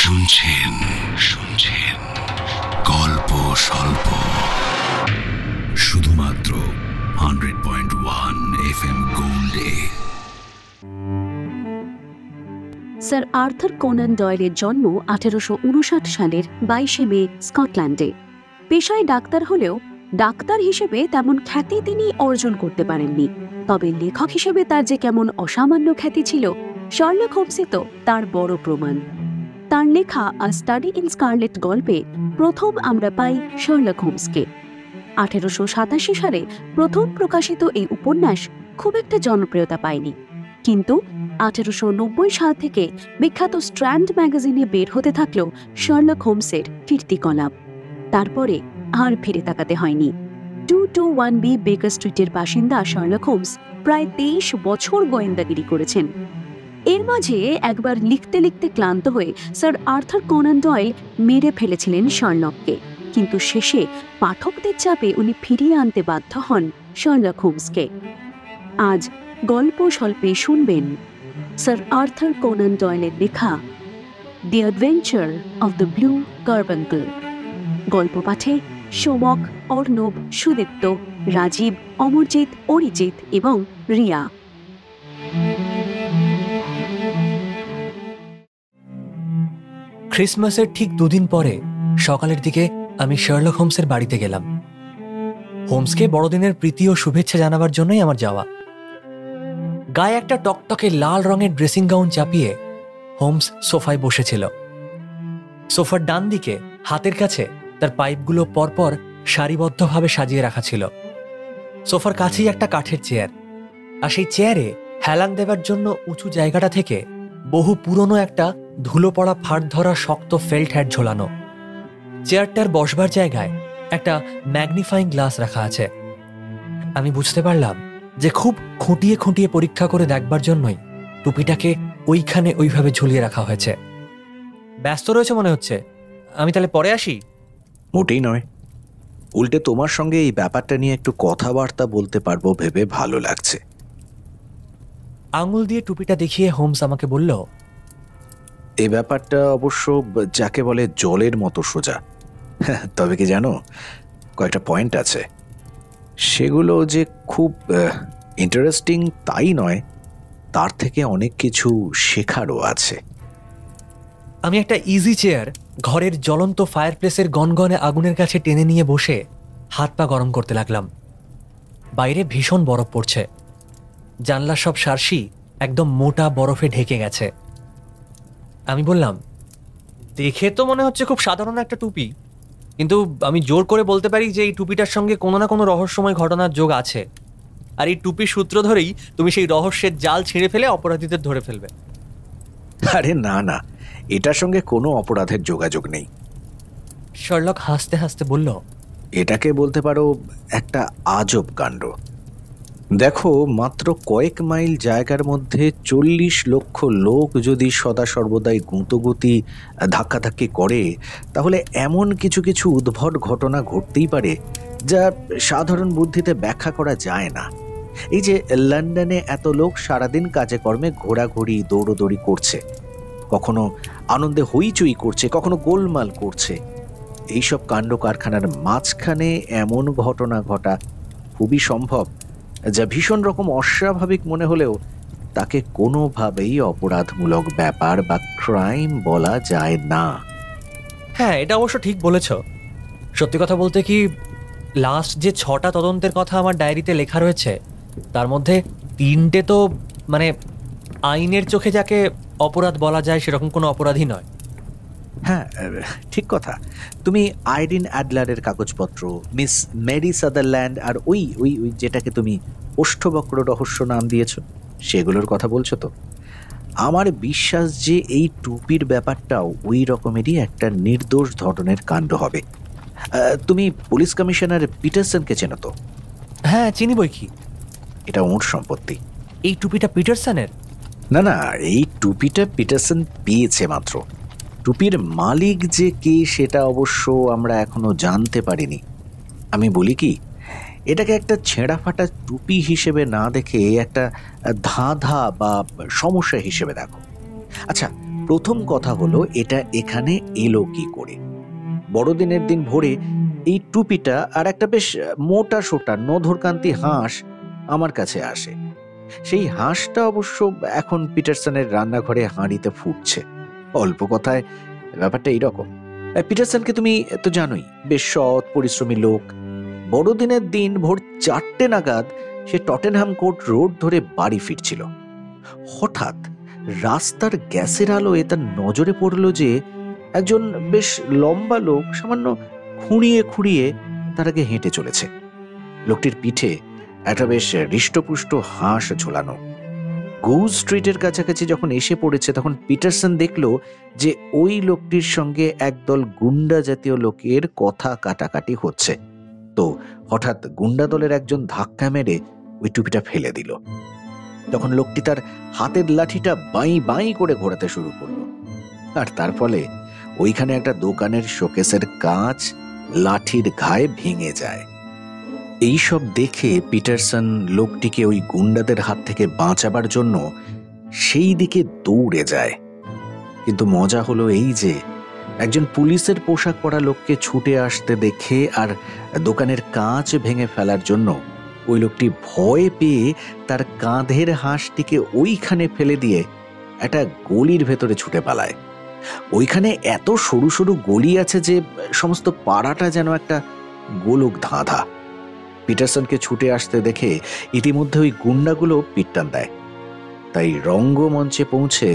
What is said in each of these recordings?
শুনছেন শুনছেন গল্প স্বল্প, শুধুমাত্র 100.1 FM গোল্ডে। স্যার আর্থার কোনান ডয়েলের জন্ম 1859 সালের 22শে মে স্কটল্যান্ডে। পেশায় ডাক্তার হলেও ডাক্তার হিসেবে তেমন খ্যাতি তিনি অর্জন করতে পারেননি। তবে লেখক হিসেবে তার যে কেমন অসামান্য খ্যাতি ছিল, শার্লক হোমসে তো তার বড় প্রমাণ। তার লেখা আ স্টাডি ইন স্কারলেট গল্পে প্রথম আমরা পাই শার্লক হোমসকে। 1887 সালে প্রথম প্রকাশিত এই উপন্যাস খুব একটা জনপ্রিয়তা পায়নি, কিন্তু 1890 সাল থেকে বিখ্যাত স্ট্র্যান্ড ম্যাগাজিনে বের হতে থাকল শার্লক হোমসের কীর্তিকলাপ। তারপরে আর ফিরে তাকাতে হয়নি। 221B বেকার স্ট্রিটের বাসিন্দা শার্লক হোমস প্রায় 23 বছর গোয়েন্দাগিরি করেছেন। এর মাঝে একবার লিখতে লিখতে ক্লান্ত হয়ে স্যার আর্থার কোনান ডয়েল মেরে ফেলেছিলেন শার্লককে, কিন্তু শেষে পাঠকদের চাপে উনি ফিরিয়ে আনতে বাধ্য হন শার্লক হোমসকে। আজ গল্প স্বল্পে শুনবেন স্যার আর্থার কোনান ডয়েলের লেখা দি adventure of the blue carbuncle. গল্প পাঠে সোমক, অর্ণব, সুদীপ্ত, রাজীব, অমরজিৎ, অরিজিৎ এবং রিয়া। ক্রিসমাসের ঠিক দুদিন পরে সকালের দিকে আমি শার্লক হোমসের বাড়িতে গেলাম। হোমসকে বড়দিনের প্রীতি ও শুভেচ্ছা জানাবার জন্যই আমার যাওয়া। গায়ে একটা টকটকে লাল রঙের ড্রেসিং গাউন চাপিয়ে হোমস সোফায় বসেছিল। সোফার ডান দিকে হাতের কাছে তার পাইপগুলো পরপর সারিবদ্ধভাবে সাজিয়ে রাখা ছিল। সোফার কাছেই একটা কাঠের চেয়ার, আর সেই চেয়ারে হেলান দেবার জন্য উঁচু জায়গাটা থেকে বহু পুরনো একটা ধুলো পড়া ফাট ধরা শক্ত ফেল্ট হ্যাট ঝোলানো। চেয়ারটার বসবার জায়গায় একটা ম্যাগনিফাইং গ্লাস রাখা আছে। আমি বুঝতে পারলাম যে খুব খুঁটিয়ে খুঁটিয়ে পরীক্ষা করে দেখবার জন্যই টুপিটাকে ওইখানে ওইভাবে ঝুলিয়ে রাখা হয়েছে। ব্যস্ত রয়েছে মনে হচ্ছে, আমি তাহলে পরে আসি? মোটেই নয়, উল্টে তোমার সঙ্গে এই ব্যাপারটা নিয়ে একটু কথাবার্তা বলতে পারবো ভেবে ভালো লাগছে। আঙুল দিয়ে টুপিটা দেখিয়ে হোমস আমাকে বলল, এই ব্যাপারটা অবশ্য যাকে বলে জলের মতো সোজা। তবে কি জানো, কয়েকটা পয়েন্ট আছে, সেগুলো যে খুব ইন্টারেস্টিং তাই নয়, তার থেকে অনেক কিছু শেখারও আছে। আমি একটা ইজি চেয়ার ঘরের জ্বলন্ত ফায়ারপ্লেসের গনগনে আগুনের কাছে টেনে নিয়ে বসে হাত পা গরম করতে লাগলাম। বাইরে ভীষণ বরফ পড়ছে। জানলার সব শার্সি একদম মোটা বরফে ঢেকে গেছে। আমি বললাম, দেখে তো মনে হচ্ছে খুব সাধারণ একটা টুপি, কিন্তু আমি জোর করে বলতে পারি যে এই টুপিটার সঙ্গে কোনো না কোনো রহস্যময় ঘটনার যোগ আছে, আর এই টুপির সূত্র ধরেই তুমি সেই রহস্যের জাল ছিঁড়ে ফেলে অপরাধীদের ধরে ফেলবে। আরে না না, এটার সঙ্গে কোনো অপরাধের যোগাযোগ নেই। শার্লক হাসতে হাসতে বলল, এটাকে বলতে পারো একটা আজব কাণ্ড। দেখো, মাত্র কয়েক মাইল জায়গার মধ্যে 40 লক্ষ লোক যদি সদা সর্বদাই গুঁতোগুতি ধাক্কাধাক্কি করে, তাহলে এমন কিছু কিছু উদ্ভট ঘটনা ঘটতেই পারে যা সাধারণ বুদ্ধিতে ব্যাখ্যা করা যায় না। এই যে লন্ডনে এত লোক সারাদিন কাজে কর্মে ঘোরাঘুরি দৌড়োদৌড়ি করছে, কখনো আনন্দে হইচই করছে, কখনো গোলমাল করছে, এইসব কাণ্ড কারখানার মাঝখানে এমন ঘটনা ঘটা খুবই সম্ভব, যা ভীষণ রকম অস্বাভাবিক মনে হলেও তাকে কোনোভাবেই অপরাধমূলক ব্যাপার বা ক্রাইম বলা যায় না। হ্যাঁ, এটা অবশ্য ঠিক বলেছ। সত্যি কথা বলতে কি, লাস্ট যে 6টা তদন্তের কথা আমার ডায়েরিতে লেখা রয়েছে, তার মধ্যে 3টে তো মানে আইনের চোখে যাকে অপরাধ বলা যায় সেরকম কোনো অপরাধী নয়। হ্যাঁ, ঠিক কথা। তুমি আইরিন অ্যাডলারের কাগজপত্র, মিস মেরি সাদারল্যান্ড, আর ওই ওই ওই যেটাকে তুমি অষ্টবক্র রহস্য নাম দিয়েছ, সেগুলোর কথা বলছো তো? আমার বিশ্বাস যে এই টুপির ব্যাপারটাও ওই রকমেরই একটা নির্দোষ ধরনের কাণ্ড হবে। তুমি পুলিশ কমিশনার পিটারসনকে চেনো তো? হ্যাঁ, চিনি বই কি। এটা ওর সম্পত্তি। এই টুপিটা পিটারসনের? না না, এই টুপিটা পিটারসন পেয়েছে মাত্র। টুপির মালিক যে কে সেটা অবশ্য আমরা এখনো জানতে পারিনি। আমি বলি কি, এটাকে একটা ছেঁড়া ফাটা টুপি হিসেবে না দেখে একটা ধাঁধা বা সমস্যা হিসেবে দেখো। আচ্ছা, প্রথম কথা হলো এটা এখানে এলো কি করে? বড়দিনের দিন ভোরে এই টুপিটা আর একটা বেশ মোটা সোটা নধরকান্তি হাঁস আমার কাছে আসে। সেই হাঁসটা অবশ্য এখন পিটারসনের রান্নাঘরে হাঁড়িতে ফুটছে। অল্প কথায় ব্যাপারটা এইরকম। পিটারসনকে তুমি তো জানোই, বেশ সৎ পরিশ্রমী লোক। বড়দিনের দিন ভোর 4টে নাগাদ সে টটেনহাম কোর্ট রোড ধরে বাড়ি ফিরছিল। হঠাৎ রাস্তার গ্যাসের আলোয় তার নজরে পড়ল যে একজন বেশ লম্বা লোক সামান্য খুঁড়িয়ে খুঁড়িয়ে তার আগে হেঁটে চলেছে। লোকটির পিঠে একটা বেশ হৃষ্টপুষ্ট হাঁস ঝোলানো। গুজ স্ট্রিটের কাছাকাছি যখন এসে পড়েছে তখন পিটারসন দেখল যে ওই লোকটির সঙ্গে একদল গুন্ডা জাতীয় লোকের কথা কাটাকাটি হচ্ছে। তো হঠাৎ গুন্ডা দলের একজন ধাক্কা মেরে ওই টুপিটা ফেলে দিল। তখন লোকটি তার হাতের লাঠিটা বাঁই বাঁই করে ঘোরাতে শুরু করলো, আর তার ফলে ওইখানে একটা দোকানের শোকেসের কাঁচ লাঠির ঘায়ে ভেঙে যায়। এইসব দেখে পিটারসন লোকটিকে ওই গুন্ডাদের হাত থেকে বাঁচাবার জন্য সেই দিকে দৌড়ে যায়। কিন্তু মজা হলো এই যে একজন পুলিশের পোশাক পরা লোককে ছুটে আসতে দেখে আর দোকানের কাঁচ ভেঙে ফেলার জন্য ওই লোকটি ভয় পেয়ে তার কাঁধের হাঁসটিকে ওইখানে ফেলে দিয়ে একটা গলির ভেতরে ছুটে পালায়। ওইখানে এত সরু সরু গলি আছে যে সমস্ত পাড়াটা যেন একটা গোলক ধাঁধা। পিটারসনকে ছুটে আসতে দেখে ইতিমধ্যে ওই গুন্ডাগুলো পিট্টান দেয়। তাই রঙ্গমঞ্চে পৌঁছে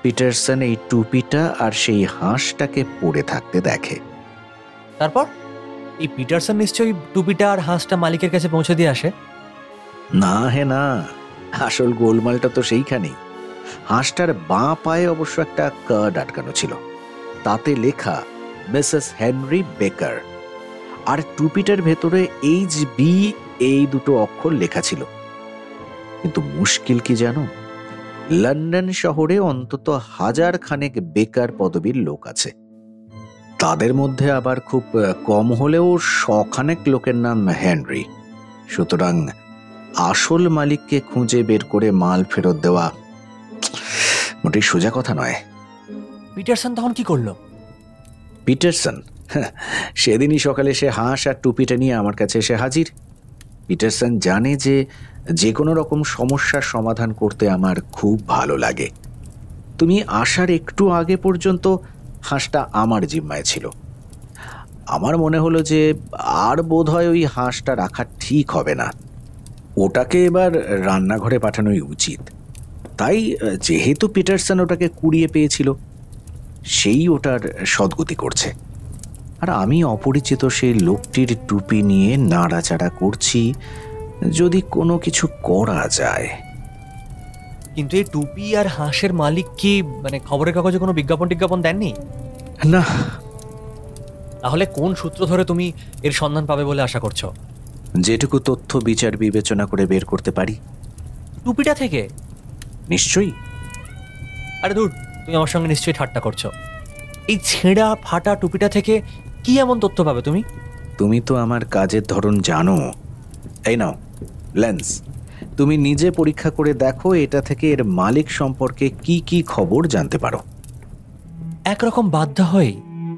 পিটারসন এই টুপিটা আর সেই হাঁসটাকে পড়ে থাকতে দেখে। তারপর এই পিটারসন নিশ্চয়ই টুপিটা আর হাঁসটা মালিকের কাছে পৌঁছে দিয়ে আসে। না হে না, আসল গোলমালটা তো সেইখানেই। হাঁসটার বাঁ পায়ে অবশ্য একটা কার্ড আটকানো ছিল, তাতে লেখা মিসেস হেনরি বেকার, আর টুপিটার ভেতরে HB এই দুটো অক্ষর লেখা ছিল। কিন্তু মুশকিল কি জানো, লন্ডন শহরে অন্তত 1000 খানেক বেকার পদবীর লোক আছে। তাদের মধ্যে আবার খুব কম হলেও 100 খানেক লোকের নাম হেনরি। সুতরাং আসল মালিককে খুঁজে বের করে মাল ফেরত দেওয়া মোটেই সোজা কথা নয়। পিটারসন তখন কি করলো? পিটারসন সেদিনই সকালে সে হাঁস আর টুপিটা নিয়ে আমার কাছে এসে হাজির। পিটারসন জানে যে কোনো রকম সমস্যার সমাধান করতে আমার খুব ভালো লাগে। তুমি আসার একটু আগে পর্যন্ত হাঁসটা আমার জিম্মায় ছিল। আমার মনে হলো যে আর বোধহয় ওই হাঁসটা রাখা ঠিক হবে না, ওটাকে এবার রান্নাঘরে পাঠানোই উচিত। তাই যেহেতু পিটারসন ওটাকে কুড়িয়ে পেয়েছিল, সেই ওটার সদ্গতি করছে, আর আমি অপরিচিত সেই লোকটির টুপি নিয়ে নাড়াচাড়া করছি যদি কোনো কিছু করা যায়। কিন্তু এই টুপি আর হাঁসের মালিক কি খবরের কাগজে কোনো বিজ্ঞাপন দেননি? না। তাহলে কোন সূত্র ধরে তুমি এর সন্ধান পাবে বলে আশা করছো? যেটুকু তথ্য বিচার বিবেচনা করে বের করতে পারি। টুপিটা থেকে? নিশ্চয়ই। আরে দূর, তুমি আমার সঙ্গে নিশ্চয়ই ঠাট্টা করছো। এই ছেঁড়া ফাটা টুপিটা থেকে কি এমন তথ্য পাবে তুমি? তুমি তো আমার কাজের ধরন জানো। এই নাও লেন্স, তুমি নিজে পরীক্ষা করে দেখো এটা থেকে এর মালিক সম্পর্কে কি কি খবর জানতে পারো। একরকম বাধ্য হয়ে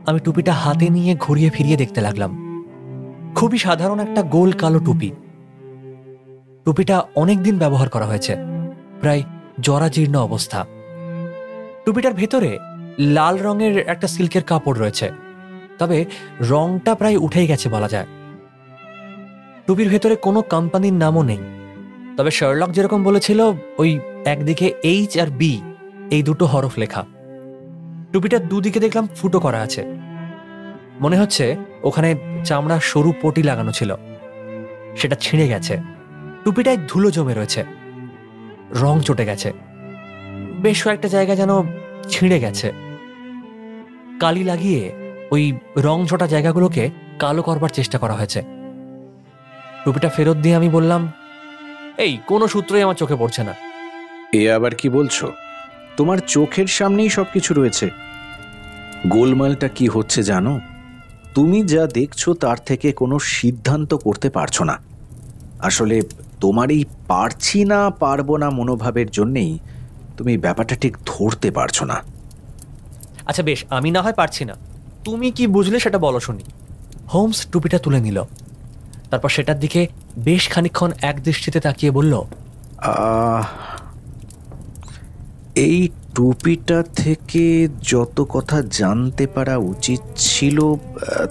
আমি টুপিটা হাতে নিয়ে ঘুরিয়ে ফিরিয়ে দেখতে লাগলাম। খুবই সাধারণ একটা গোল কালো টুপি। টুপিটা অনেকদিন ব্যবহার করা হয়েছে, প্রায় জরাজীর্ণ অবস্থা। টুপিটার ভেতরে লাল রঙের একটা সিল্কের কাপড় রয়েছে, তবে রংটা প্রায় উঠেই গেছে বলা যায়। টুপির ভেতরে কোনো কোম্পানির নামও নেই, তবে শার্লক যেরকম বলেছিল ওই একদিকে H আর B এই দুটো হরফ লেখা। টুপিটার দুদিকে দেখলাম ফুটো করা আছে, মনে হচ্ছে ওখানে চামড়ার সরু পটি লাগানো ছিল, সেটা ছিঁড়ে গেছে। টুপিটায় ধুলো জমে রয়েছে, রং চটে গেছে, বেশ কয়েকটা জায়গা যেন ছিঁড়ে গেছে। কালি লাগিয়ে ওই রং ছোটা জায়গাগুলোকে কালো করবার চেষ্টা করা হয়েছে। টুপিটা ফেরত দিয়ে আমি বললাম, এই কোনো সূত্রই আমার চোখে পড়ছে না। এ আবার কি বলছো? তোমার চোখের সামনেই সবকিছু রয়েছে। গোলমালটা কি হচ্ছে জানো? তুমি যা দেখছো তার থেকে কোনো সিদ্ধান্ত করতে পারছো না। আসলে তোমার এই পারছি না পারবো না মনোভাবের জন্যেই তুমি ব্যাপারটা ঠিক ধরতে পারছো না। আচ্ছা বেশ, আমি না হয় পারছি না, তুমি কি বুঝলে সেটা বলো শুনি। হোমস টুপিটা তুলে নিল, তারপর সেটার দিকে বেশ খানিকক্ষণ এক দৃষ্টিতে তাকিয়ে বলল, এই টুপিটা থেকে যত কথা জানতে পারা উচিত ছিল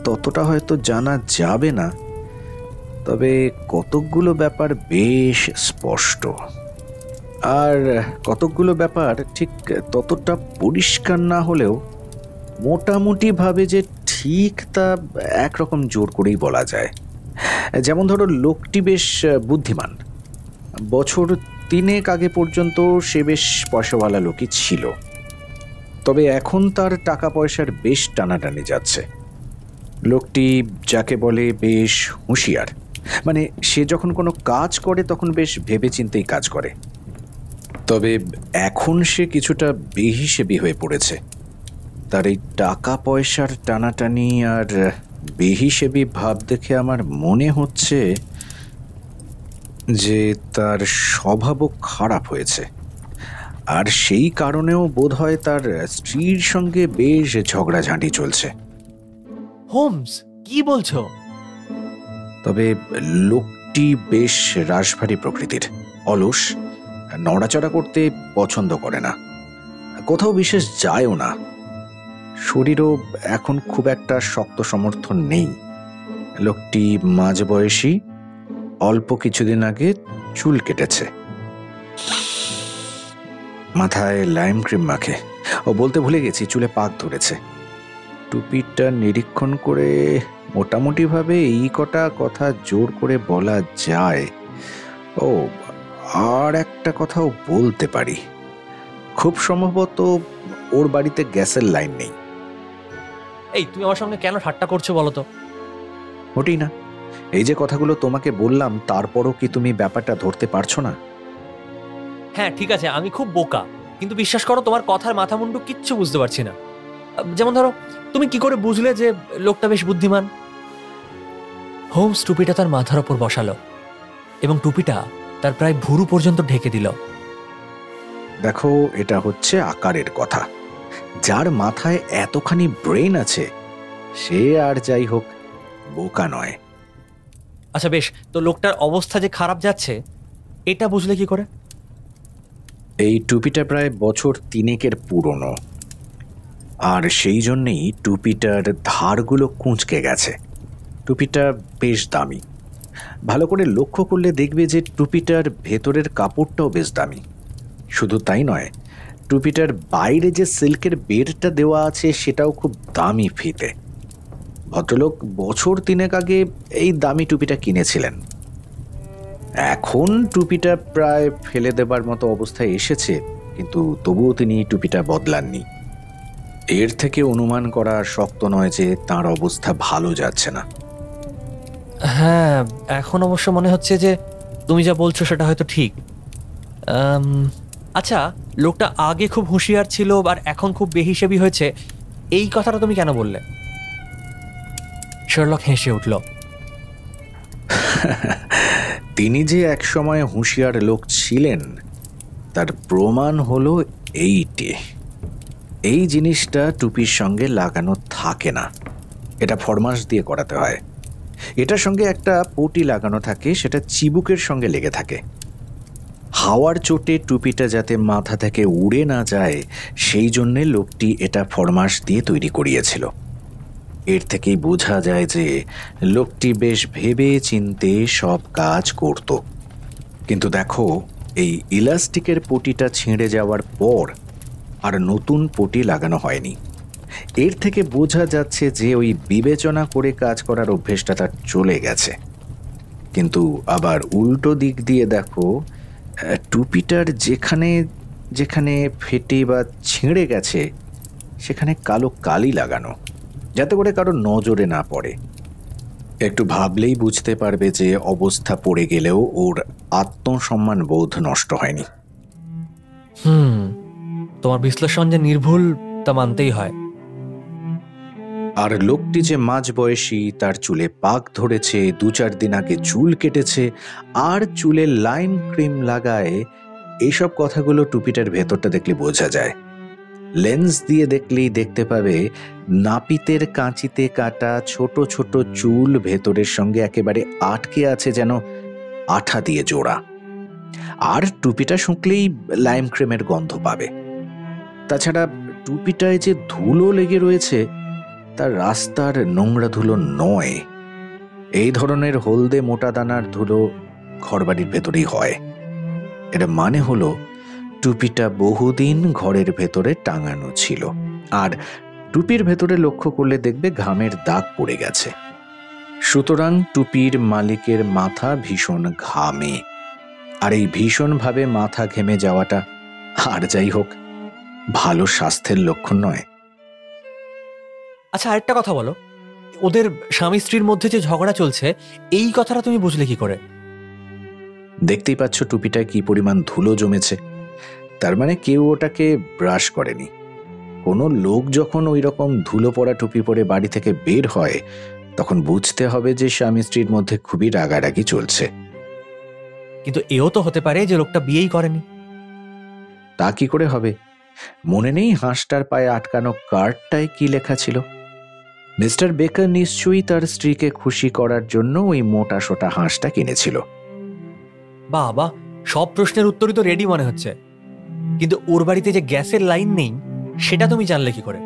ততটা হয়তো জানা যাবে না, তবে কতকগুলো ব্যাপার বেশ স্পষ্ট, আর কতকগুলো ব্যাপার ঠিক ততটা পরিষ্কার না হলেও মোটামুটি ভাবে যে ঠিক তা একরকম জোর করেই বলা যায়। যেমন ধরো, লোকটি বেশ বুদ্ধিমান, বছর 3 আগে পর্যন্ত সে বেশ পয়সাওয়ালা লোকই ছিল, তবে এখন তার টাকা পয়সার বেশ টানাটানি যাচ্ছে। লোকটি যাকে বলে বেশ হুঁশিয়ার, মানে সে যখন কোনো কাজ করে তখন বেশ ভেবেচিন্তেই কাজ করে, তবে এখন সে কিছুটা বেহিসেবি হয়ে পড়েছে। তার এই টাকা পয়সার টানাটানি আর বেহিসেবি ভাব দেখে আমার মনে হচ্ছে যে তার স্বভাবও খারাপ হয়েছে, আর সেই কারণেও বোধহয় তার স্ত্রীর সঙ্গে বেশ ঝগড়াঝাঁটি চলছে। হোমস, কি বলছো? তবে লোকটি বেশ রাশভারী প্রকৃতির, অলস, নড়াচড়া করতে পছন্দ করে না, কোথাও বিশেষ যায়ও না, শরীরও এখন খুব একটা শক্ত সমর্থন নেই। লোকটি মাঝবয়সী, অল্প কিছুদিন আগে চুল কেটেছে, মাথায় লাইম ক্রিম মাখে, ও বলতে ভুলে গেছি, চুলে পাক ধরেছে। টুপিটা নিরীক্ষণ করে মোটামুটি ভাবে এই কটা কথা জোর করে বলা যায়। ও, আর একটা কথাও বলতে পারি, খুব সম্ভবত ওর বাড়িতে গ্যাসের লাইন নেই। এই, তুমি আমার সঙ্গে কেন ঠাট্টা করছো বলো তো? মোটেই না। এই যে কথাগুলো তোমাকে বললাম, তারপরও কি তুমি ব্যাপারটা ধরতে পারছো না? হ্যাঁ ঠিক আছে, আমি খুব বোকা, কিন্তু বিশ্বাস করো তোমার কথার মাথা মুন্ডু কিচ্ছু বুঝতে পারছি না। যেমন ধরো, তুমি কি করে বুঝলে যে লোকটা বেশ বুদ্ধিমান? হোমস টুপিটা তার মাথার ওপর বসালো এবং টুপিটা তার প্রায় ভুরু পর্যন্ত ঢেকে দিল। দেখো, এটা হচ্ছে আকারের কথা। যার মাথায় এতখানি ব্রেন আছে সে আর যাই হোক বোকা নয়। আচ্ছা বেশ, তো লোকটার অবস্থা যে খারাপ যাচ্ছে এটা বুঝলে কি করে? এই টুপিটা প্রায় বছর 3 পুরনো, আর সেই জন্যেই টুপিটার ধারগুলো কুঁচকে গেছে। টুপিটা বেশ দামি, ভালো করে লক্ষ্য করলে দেখবে যে টুপিটার ভেতরের কাপড়টাও বেশ দামি। শুধু তাই নয়, টুপিটার বাইরে যে সিল্কের বেড়টা দেওয়া আছে সেটাও খুব দামি ফিতে। ভদ্রলোক বছর 3 আগে এই দামি টুপিটা কিনেছিলেন। এখন টুপিটা প্রায় ফেলে দেবার মতো অবস্থায় এসেছে, কিন্তু তবুও তিনি টুপিটা বদলাননি। এর থেকে অনুমান করা শক্ত নয় যে তার অবস্থা ভালো যাচ্ছে না। হ্যাঁ, এখন অবশ্য মনে হচ্ছে যে তুমি যা বলছো সেটা হয়তো ঠিক। আচ্ছা, লোকটা আগে খুব হুঁশিয়ার ছিল আর এখন খুব বেহিসেবি হয়েছে, এই কথাটা তুমি কেন বললে? শার্লক হেসে উঠল। তিনি যে একসময় হুঁশিয়ার লোক ছিলেন তার প্রমাণ হলো এইটি। এই জিনিসটা টুপির সঙ্গে লাগানো থাকে না, এটা ফরমাশ দিয়ে করাতে হয়। এটার সঙ্গে একটা পটি লাগানো থাকে, সেটা চিবুকের সঙ্গে লেগে থাকে। হাওয়ার চোটে টুপিটা যাতে মাথা থেকে উড়ে না যায় সেই জন্যে লোকটি এটা ফরমাশ দিয়ে তৈরি করিয়েছিল। এর থেকেই বোঝা যায় যে লোকটি বেশ ভেবে চিন্তে সব কাজ করত। কিন্তু দেখো, এই ইলাস্টিকের পটিটা ছিঁড়ে যাওয়ার পর আর নতুন পটি লাগানো হয়নি। এর থেকে বোঝা যাচ্ছে যে ওই বিবেচনা করে কাজ করার অভ্যেসটা তার চলে গেছে। কিন্তু আবার উল্টো দিক দিয়ে দেখো, টুপিটার যেখানে যেখানে ফেটে বা ছিঁড়ে গেছে সেখানে কালো কালি লাগানো, যাতে করে কারো নজরে না পড়ে। একটু ভাবলেই বুঝতে পারবে যে অবস্থা পড়ে গেলেও ওর আত্মসম্মান বোধ নষ্ট হয়নি। তোমার বিশ্লেষণ যে নির্ভুল তা মানতেই হয়। আর লোকটি যে মাঝবয়সী, তার চুলে পাক ধরেছে, 2-4 দিন আগে চুল কেটেছে আর চুলে লাইম ক্রিম লাগায়, এইসব কথাগুলো টুপিটার ভেতরটা দেখলে বোঝা যায়। লেন্স দিয়ে দেখলেই দেখতে পাবে নাপিতের কাঁচিতে কাটা ছোট ছোট চুল ভেতরের সঙ্গে একেবারে আটকে আছে, যেন আঠা দিয়ে জোড়া। আর টুপিটা শুঁকলেই লাইম ক্রিমের গন্ধ পাবে। তাছাড়া টুপিটায় যে ধুলো লেগে রয়েছে, তার রাস্তার নোংরা ধুলো নয়। এই ধরনের হলদে মোটা দানার ধুলো ঘরবাড়ির ভেতরেই হয়। এটা মানে হলো টুপিটা বহুদিন ঘরের ভেতরে টাঙানো ছিল। আর টুপির ভেতরে লক্ষ্য করলে দেখবে ঘামের দাগ পড়ে গেছে। সুতরাং টুপির মালিকের মাথা ভীষণ ঘামে। আর এই ভীষণভাবে মাথা ঘেমে যাওয়াটা, আর যাই হোক, ভালো স্বাস্থ্যের লক্ষণ নয়। আচ্ছা, আরেকটা কথা বলো, ওদের স্বামী স্ত্রীর মধ্যে যে ঝগড়া চলছে, এই কথাটা তুমি বুঝলে কি করে? দেখতেই পাচ্ছ টুপিটায় কি পরিমাণ ধুলো জমেছে। তার মানে কেউ ওটাকে ব্রাশ করেনি। কোনো লোক যখন ওই রকম ধুলো পড়া টুপি পরে বাড়ি থেকে বের হয়, তখন বুঝতে হবে যে স্বামী স্ত্রীর মধ্যে খুবই রাগারাগি চলছে। কিন্তু এও তো হতে পারে যে লোকটা বিয়েই করেনি। তা কি করে হবে? মনে নেই হাঁসটার পায়ে আটকানো কার্ডটায় কি লেখা ছিল? মিস্টার বেকার নিশ্চয়ই তার স্ত্রীকে খুশি করার জন্য ওই মোটা সোটা হাঁসটা কিনেছিল। বাবা, সব প্রশ্নের উত্তরই তো রেডি মনে হচ্ছে, কিন্তু ওর বাড়িতে যে গ্যাসের লাইন নেই সেটা তুমি জানলে কি করে?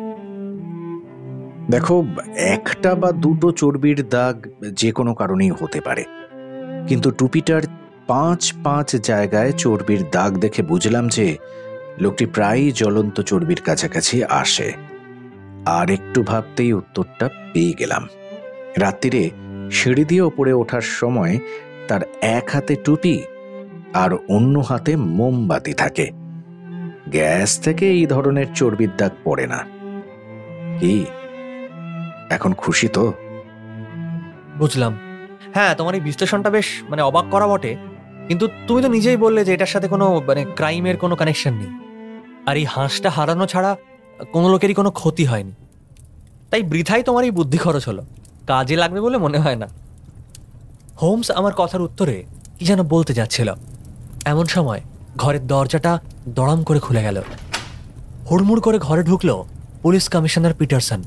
দেখো, একটা বা দুটো চর্বির দাগ যে কোনো কারণেই হতে পারে, কিন্তু টুপিটার 5 জায়গায় চর্বির দাগ দেখে বুঝলাম যে লোকটি প্রায়ই জ্বলন্ত চর্বির কাছাকাছি আসে। আর একটু ভাবতেই উত্তরটা পেয়ে গেলাম। রাত্রিরে সিঁড়ি দিয়ে ওপরে ওঠার সময় তার এক হাতে টুপি আর অন্য হাতে মোমবাতি থাকে। গ্যাস থেকে এই ধরনের চর্বির দাগ পড়ে না। কি এখন খুশি তো? বুঝলাম। হ্যাঁ, তোমার এই বিশ্লেষণটা বেশ অবাক করা বটে, কিন্তু তুমি তো নিজেই বললে যে এটার সাথে কোনো ক্রাইমের কোনো কানেকশন নেই। আর এই হাঁসটা হারানো ছাড়া কোনো লোকেরই কোনো ক্ষতি হয়নি, তাই বৃথাই তোমার এই বুদ্ধি খরচ হলো। কাজে লাগবে বলে মনে হয় না। হোমস আমার কথার উত্তরে কি যেন বলতে যাচ্ছিল, এমন সময় ঘরের দরজাটা দড়াম করে খুলে গেল। হুড়মুড় করে ঘরে ঢুকলো পুলিশ কমিশনার পিটারসন।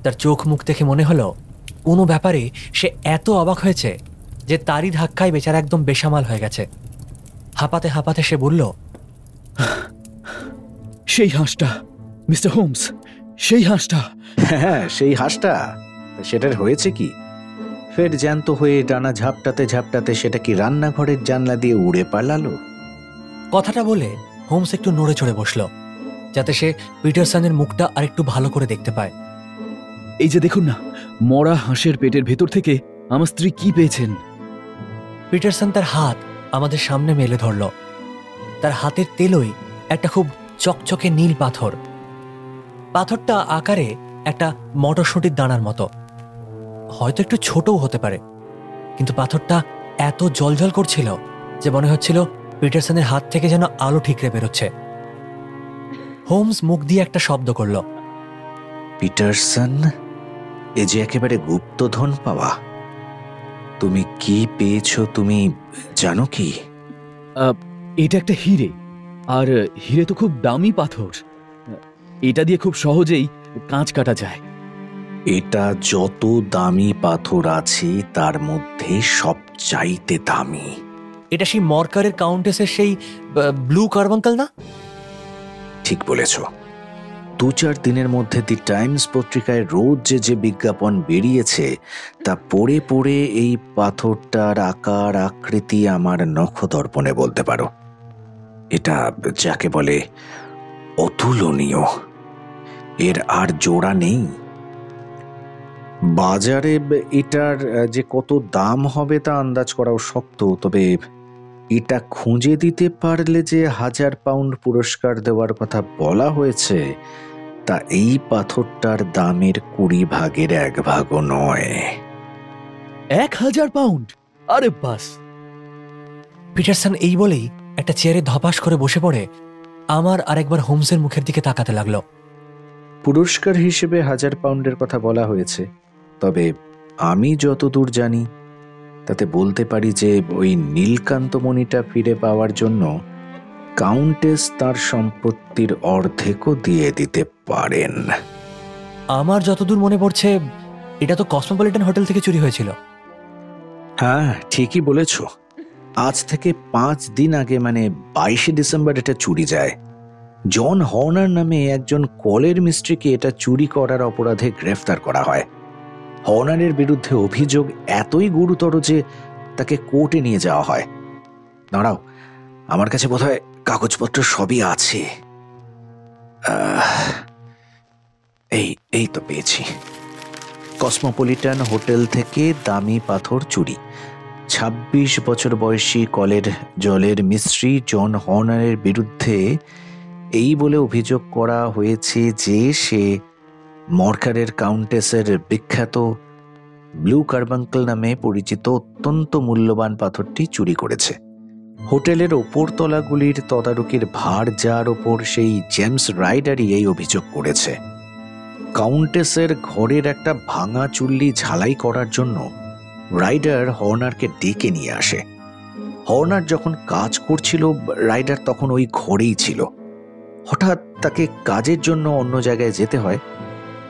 তার চোখ মুখ দেখে মনে হলো কোনো ব্যাপারে সে এত অবাক হয়েছে যে তারই ধাক্কায় বেচারা একদম বেসামাল হয়ে গেছে। হাঁপাতে হাঁপাতে সে বলল, সেই হাঁসটা মিস্টার হোমস, সেই হাঁসটা। হ্যাঁ, সেই হাঁসটা। সেটার হয়েছে কি? ফের জ্যান্ত হয়ে ডানা ঝাপটাতে ঝাপটাতে সেটা কি রান্নাঘরের জানলা দিয়ে উড়ে পালালো? কথাটা বলে হোমস একটু নড়ে চড়ে বসল, যাতে সে পিটারসনের মুখটা আরেকটু ভালো করে দেখতে পায়। এই যে দেখুন না, মরা হাঁসের পেটের ভেতর থেকে আমার স্ত্রী কি পেয়েছেন। পিটারসন তার হাত আমাদের সামনে মেলে ধরল। তার হাতের তেলোই একটা খুব চকচকে নীল পাথর। পাথরটা আকারে একটা মটরশুঁটির দানার মতো, হয়তো একটু ছোটও হতে পারে, কিন্তু পাথরটা এত জ্বলজ্বল করছিল যে মনে হচ্ছিল পিটারসনের হাত থেকে যেন আলো ঠিকরে বেরোচ্ছে। হোমস মুখ দিয়ে একটা শব্দ করল। পিটারসন, এ যে একেবারে গুপ্তধন পাওয়া। তুমি কি পেয়েছো তুমি জানো কি? এটা একটা হিরে, আর হিরে তো খুব দামি পাথর। এটা দিয়ে খুব সহজেই কাঁচ কাটা যায়। এটা যত দামি পাথর আছে তার মধ্যে সবচাইতে দামি। এটা সেই মরকারের কাউন্টেসের সেই ব্লু কার্বাঙ্কাল না? ঠিক বলেছ। 2-4 দিনের মধ্যে দি টাইমস পত্রিকায় রোজ যে বিজ্ঞাপন বেরিয়েছে তা পড়ে পড়ে এই পাথরটার আকার আকৃতি আমার নখদর্পণে বলতে পারো। এটা যাকে বলে অতুলনীয়, এর আর জোড়া নেই। বাজারে এটার যে কত দাম হবে তা আন্দাজ করাও শক্ত, তবে এটা খুঁজে দিতে পারলে যে 1000 পাউন্ড পুরস্কার দেওয়ার কথা বলা হয়েছে, তা এই পাথরটার দামের 20 ভাগের 1 ভাগও নয়। 1000 পাউন্ড? আরে বাস! পিটারসন এই বলেই একটা চেয়ারে ধপাস করে বসে পড়ে আমার আরেকবার হোমসের মুখের দিকে তাকাতে লাগলো। পুরস্কার হিসেবে 1000 পাউন্ডের কথা বলা হয়েছে, তবে আমি যতদূর জানি তাতে বলতে পারি যে ওই নীলকান্তমণিটা ফিরে পাওয়ার জন্য কাউন্টেস তার সম্পত্তির অর্ধেকও দিয়ে দিতে পারেন। আমার যতদূর মনে পড়ছে এটা তো কসমোপলিটন হোটেল থেকে চুরি হয়েছিল। হ্যাঁ, ঠিকই বলেছ। আজ থেকে 5 দিন আগে, মানে 22শে ডিসেম্বর এটা চুরি যায়। জন হর্নার নামে একজন কলের মিস্ত্রিকে এটা চুরি করার অপরাধে গ্রেফতার করা হয়। হর্নারের বিরুদ্ধে অভিযোগ এতই গুরুতর যে তাকে কোর্টে নিয়ে যাওয়া হয়। দাঁড়াও, আমার কাছে বোধহয় কাগজপত্র সবই আছে। এই তো পেয়েছি। কসমোপলিটন হোটেল থেকে দামি পাথর চুরি। 26 বছর বয়সী কলের জলের মিস্ত্রি জন হর্নারের বিরুদ্ধে এই বলে অভিযোগ করা হয়েছে যে সে মরকারের কাউন্টেসের বিখ্যাত ব্লু কার্বাঙ্কল নামে পরিচিত অত্যন্ত মূল্যবান পাথরটি চুরি করেছে। হোটেলের ওপরতলাগুলির তদারকির ভার যার ওপর সেই জেমস রাইডারই এই অভিযোগ করেছে। কাউন্টেসের ঘরের একটা ভাঙা চুল্লি ঝালাই করার জন্য রাইডার হর্নারকে ডেকে নিয়ে আসে। হর্নার যখন কাজ করছিল, রাইডার তখন ওই ঘরেই ছিল। হঠাৎ তাকে কাজের জন্য অন্য জায়গায় যেতে হয়।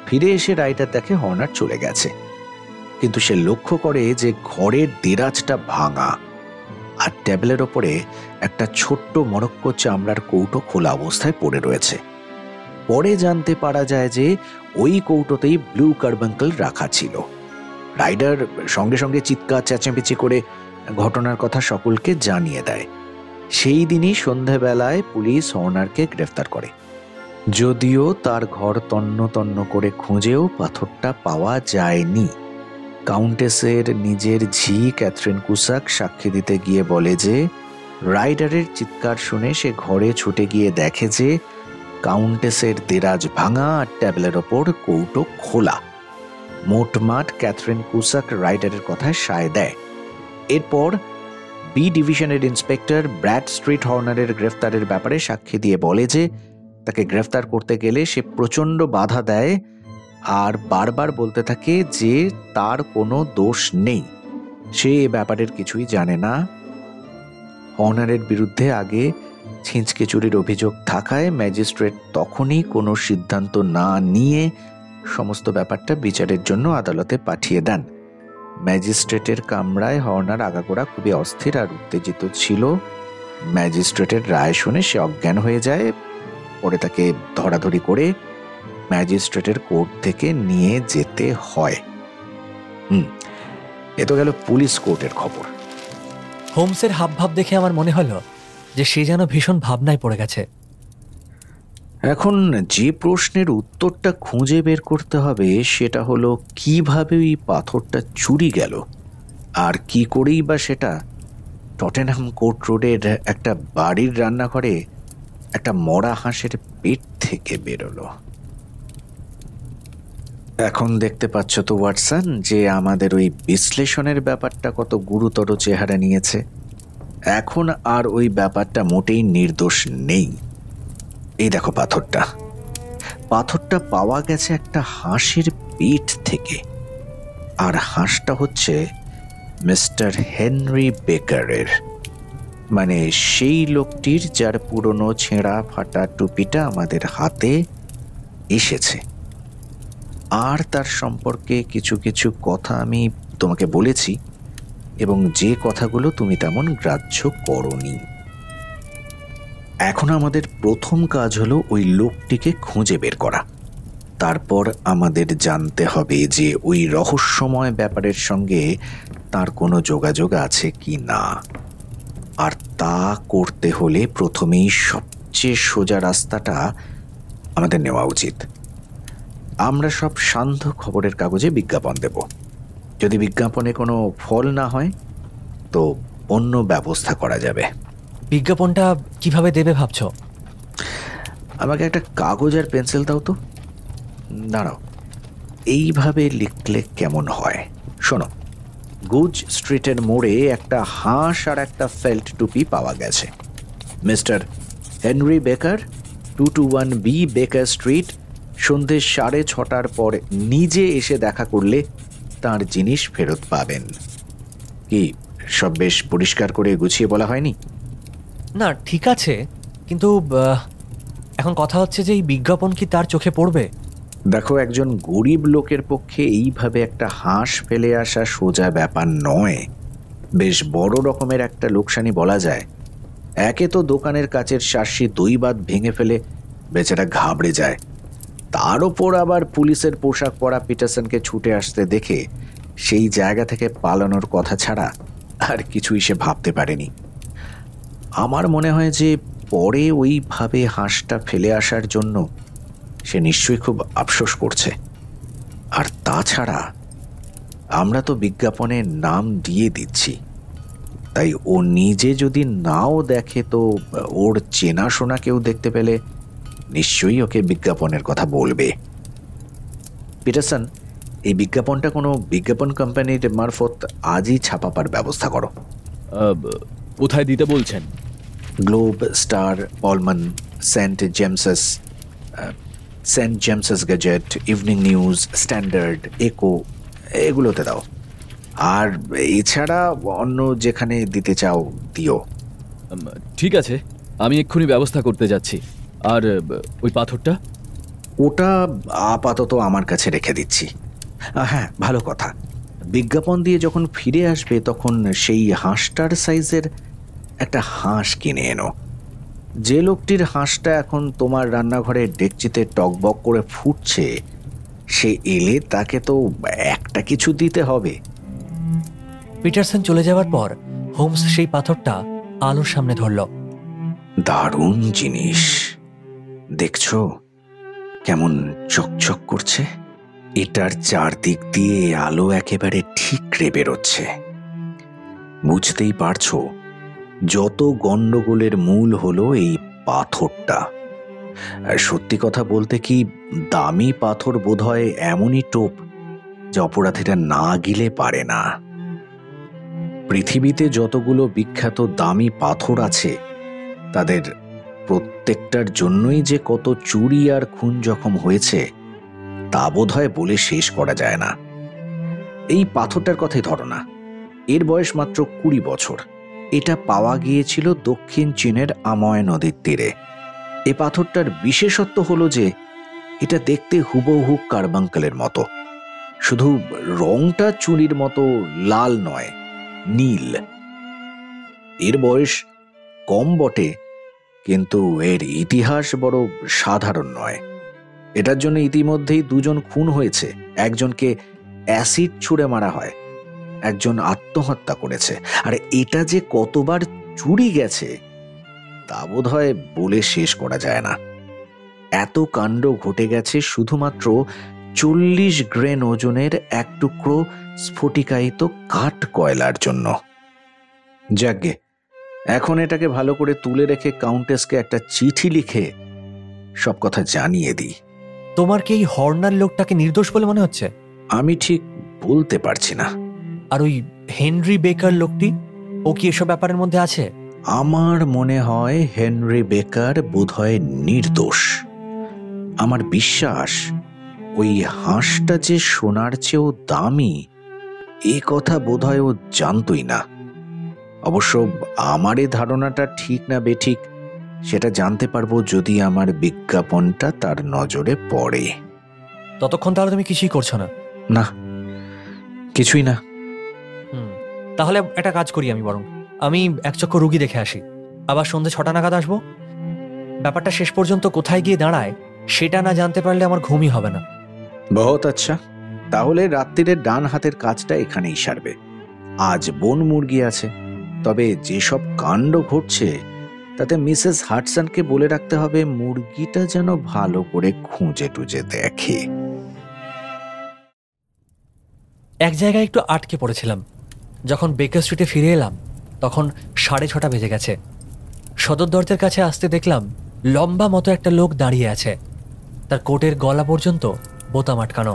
ফিরে এসে রাইডার দেখে হর্নার চলে গেছে, কিন্তু সে লক্ষ্য করে যে ঘরের দেরাজটা ভাঙা আর টেবিলের ওপরে একটা ছোট্ট মরক্কো চামড়ার কৌটো খোলা অবস্থায় পড়ে রয়েছে। পরে জানতে পারা যায় যে ওই কৌটোতেই ব্লু কার্বাঙ্কল রাখা ছিল। রাইডার সঙ্গে সঙ্গে চিৎকার চেঁচামেচি করে ঘটনার কথা সকলকে জানিয়ে দেয়। সেই দিনই সন্ধ্যাবেলায় পুলিশ হর্নারকে গ্রেফতার করে। যদিও তার ঘর তন্ন তন্ন করে খুঁজেও পাথরটা পাওয়া যায়নি। কাউন্টেসের নিজের ঝি ক্যাথরিন কুসাক সাক্ষী দিতে গিয়ে বলে যে রাইডারের চিৎকার শুনে সে ঘরে ছুটে গিয়ে দেখে যে কাউন্টেসের দেরাজ ভাঙা আর টেবিলের ওপর কৌটো খোলা। মোটমাট ক্যাথরিন কুসাক রাইডারের কথায় সায় দেয়। এরপর বি ডিভিশনের ইন্সপেক্টর ব্র্যাড স্ট্রিট হর্নারের গ্রেফতারের ব্যাপারে সাক্ষী দিয়ে বলে যে তাকে গ্রেফতার করতে গেলে সে প্রচণ্ড বাধা দেয় আর বারবার বলতে থাকে যে তার কোনো দোষ নেই, সে এ ব্যাপারের কিছুই জানে না। হর্নারের বিরুদ্ধে আগে ছিঁচকে চুরির অভিযোগ থাকায় ম্যাজিস্ট্রেট তখনই কোনো সিদ্ধান্ত না নিয়ে সমস্ত ব্যাপারটা বিচারের জন্য আদালতে পাঠিয়ে দেন। ম্যাজিস্ট্রেটের কামরায় হর্নার আগাগোড়া খুবই অস্থির আর উত্তেজিত ছিল। ম্যাজিস্ট্রেটের রায় শুনে সে অজ্ঞান হয়ে যায়। পরে তাকে ধরাধরি করে ম্যাজিস্ট্রেটের কোর্ট থেকে নিয়ে যেতে হয়। এ তো গেল পুলিশ কোর্টের খবর। হোমসের হাবভাব দেখে আমার মনে হলো যে সে যেন ভীষণ ভাবনায় পড়ে গেছে। এখন যে প্রশ্নের উত্তরটা খুঁজে বের করতে হবে সেটা হলো কিভাবে ওই পাথরটা চুরি গেল, আর কি করেই বা সেটা টটেনহাম কোর্ট রোডের একটা বাড়ির রান্নাঘরে একটা মরা হাঁসের পেট থেকে বেরোলো। এখন দেখতে পাচ্ছ তো ওয়াটসন যে আমাদের ওই বিশ্লেষণের ব্যাপারটা কত গুরুতর চেহারা নিয়েছে। এখন আর ওই ব্যাপারটা মোটেই নির্দোষ নেই। এই দেখো পাথরটা পাওয়া গেছে একটা হাঁসের পেট থেকে, আর হাঁসটা হচ্ছে মিস্টার হেনরি বেকারের, মানে সেই লোকটির যার পুরনো ছেঁড়া ফাটা টুপিটা আমাদের হাতে এসেছে। আর তার সম্পর্কে কিছু কিছু কথা আমি তোমাকে বলেছি, এবং যে কথাগুলো তুমি তেমন গ্রাহ্য করোনি। এখন আমাদের প্রথম কাজ হলো ওই লোকটিকে খুঁজে বের করা। তারপর আমাদের জানতে হবে যে ওই রহস্যময় ব্যাপারের সঙ্গে তার কোনো যোগাযোগ আছে কি না। আর তা করতে হলে প্রথমেই সবচেয়ে সোজা রাস্তাটা আমাদের নেওয়া উচিত। আমরা সব সান্ধ্য খবরের কাগজে বিজ্ঞাপন দেব। যদি বিজ্ঞাপনে কোনো ফল না হয় তো অন্য ব্যবস্থা করা যাবে। বিজ্ঞাপনটা কিভাবে দেবে ভাবছো? আমাকে একটা কাগজ আর পেন্সিল দাও তো। দাঁড়াও, এইভাবে লিখলে কেমন হয় শোনো। গুজ স্ট্রিটের মোড়ে একটা হাঁস আর একটা ফেল্ট টুপি পাওয়া গেছে। মিস্টার হেনরি বেকার, 221B বেকার স্ট্রিট, সন্ধে 6:30 পর নিজে এসে দেখা করলে তার জিনিস ফেরত পাবেন। কি সব বেশ পরিষ্কার করে গুছিয়ে বলা হয়নি? না, ঠিক আছে, কিন্তু এখন কথা হচ্ছে যে এই বিজ্ঞাপন কি তার চোখে পড়বে? দেখো, একজন গরিব লোকের পক্ষে এইভাবে একটা হাঁস ফেলে আসা সোজা ব্যাপার নয়। বেশ বড় রকমের একটা লোকসানি বলা যায়। একে তো দোকানের কাচের শাসি দইবাত ভেঙে ফেলে বেচারা ঘাবড়ে যায়, তার ওপর আবার পুলিশের পোশাক পরা পিটারসনকে ছুটে আসতে দেখে সেই জায়গা থেকে পালানোর কথা ছাড়া আর কিছুই সে ভাবতে পারেনি। আমার মনে হয় যে পরে ওইভাবে হাঁসটা ফেলে আসার জন্য সে নিশ্চয়ই খুব আফসোস করছে। আর তাছাড়া আমরা তো বিজ্ঞাপনের নাম দিয়ে দিচ্ছি, তাই ও নিজে যদি নাও দেখে তো ওর চেনাশোনা কেউ দেখতে পেলে নিশ্চয়ই ওকে বিজ্ঞাপনের কথা বলবে। পিটারসন, এই বিজ্ঞাপনটা কোনো বিজ্ঞাপন কোম্পানির মারফত আজই ছাপাবার ব্যবস্থা করো। কোথায় দিতে বলছেন? Globe, Star, Pall Mall, Saint James's Gazette, Evening News, Standard, Echo, এগুলোতে দাও। আর এছাড়া অন্য যেখানে দিতে চাও দিও। ঠিক আছে, আমি এক্ষুনি ব্যবস্থা করতে যাচ্ছি। আর ওই পাথরটা? ওটা আপাতত আমার কাছে রেখে দিচ্ছি। হ্যাঁ, ভালো কথা, বিজ্ঞাপন দিয়ে যখন ফিরে আসবে তখন সেই হাঁসটার সাইজের একটা হাঁস কিনে এনো। যে লোকটির হাঁসটা এখন তোমার রান্নাঘরে ডেকচিতে টকবক করে ফুটছে, সে এলে তাকে তো একটা কিছু দিতে হবে। পিটারসন চলে যাওয়ার পর হোমস সেই পাথরটা আলোর সামনে ধরল। দারুণ জিনিস, দেখছো কেমন চকচক করছে? এটার চারদিক দিয়ে আলো একেবারে ঠিকরে বেরোচ্ছে। বুঝতেই পারছো যত গন্ডগোলের মূল হলো এই পাথরটা। আর সত্যি কথা বলতে কি, দামি পাথর বোধহয় এমনই টোপ যে অপরাধীরা না গিলে পারে না। পৃথিবীতে যতগুলো বিখ্যাত দামি পাথর আছে তাদের প্রত্যেকটার জন্যই যে কত চুরি আর খুন জখম হয়েছে তা বোধহয় বলে শেষ করা যায় না। এই পাথরটার কথাই ধরো না, এর বয়স মাত্র 20 বছর। এটা পাওয়া গিয়েছিল দক্ষিণ চীনের আময় নদীর তীরে। এই পাথরটার বিশেষত্ব হলো যে এটা দেখতে হুবহু কার্বাঙ্কেলের মতো, শুধু রংটা চুরির মতো লাল নয়, নীল। এর বয়স কম বটে, কিন্তু এর ইতিহাস বড় সাধারণ নয়। এটার জন্য ইতিমধ্যেই 2 জন খুন হয়েছে, একজনকে অ্যাসিড ছুঁড়ে মারা হয়, একজন আত্মহত্যা করেছে। আর এটা যে কতবার চুরি গেছে তা বোধহয় বলে শেষ করা যায় না। এত কাণ্ড ঘটে গেছে শুধুমাত্র 40 গ্রেন ওজনের এক টুকরো স্ফটিকায়িত কাঠ কয়লার জন্য। যাকগে, এখন এটাকে ভালো করে তুলে রেখে কাউন্টেসকে একটা চিঠি লিখে সব কথা জানিয়ে দিই। তোমার কি এই হর্নার লোকটাকে নির্দোষ বলে মনে হচ্ছে? আমি ঠিক বলতে পারছি না। আর ওই হেনরি বেকার লোকটি, ও কি এসব ব্যাপারের মধ্যে আছে? আমার মনে হয় হেনরি বেকার বোধহয় নির্দোষ। আমার বিশ্বাস ওই হাঁসটা যে সোনার চেয়েও দামি এ কথা বোধহয় ও জানতই না। অবশ্য আমার এই ধারণাটা ঠিক না বেঠিক সেটা জানতে পারবো যদি আমার বিজ্ঞাপনটা তার নজরে পড়ে। ততক্ষণ তাহলে তুমি কিছুই করছো না? না, কিছুই না। তাহলে একটা কাজ করি, আমি এক চক্কর রুগী দেখে আসি, আবার সন্ধ্যে 6টা নাগাদ আসবো। ব্যাপারটা শেষ পর্যন্ত কোথায় গিয়ে দাঁড়ায় সেটা না জানতে পারলে আমার ঘুমই হবে না। বহুত আচ্ছা, তাহলে রাত্রিরের ডান হাতের কাজটা এখানেই সারবে। আজ বন মুরগি আছে, তবে যেসব কাণ্ড ঘটছে তাতে মিসেস হাডসনকে বলে রাখতে হবে মুরগিটা যেন ভালো করে খুঁজে টুজে দেখে। এক জায়গায় একটু আটকে পড়েছিলাম। যখন বেকার স্ট্রিটে ফিরে এলাম তখন 6:30 বেজে গেছে। সদর দরজার কাছে আসতে দেখলাম লম্বা মতো একটা লোক দাঁড়িয়ে আছে, তার কোটের গলা পর্যন্ত বোতাম আটকানো।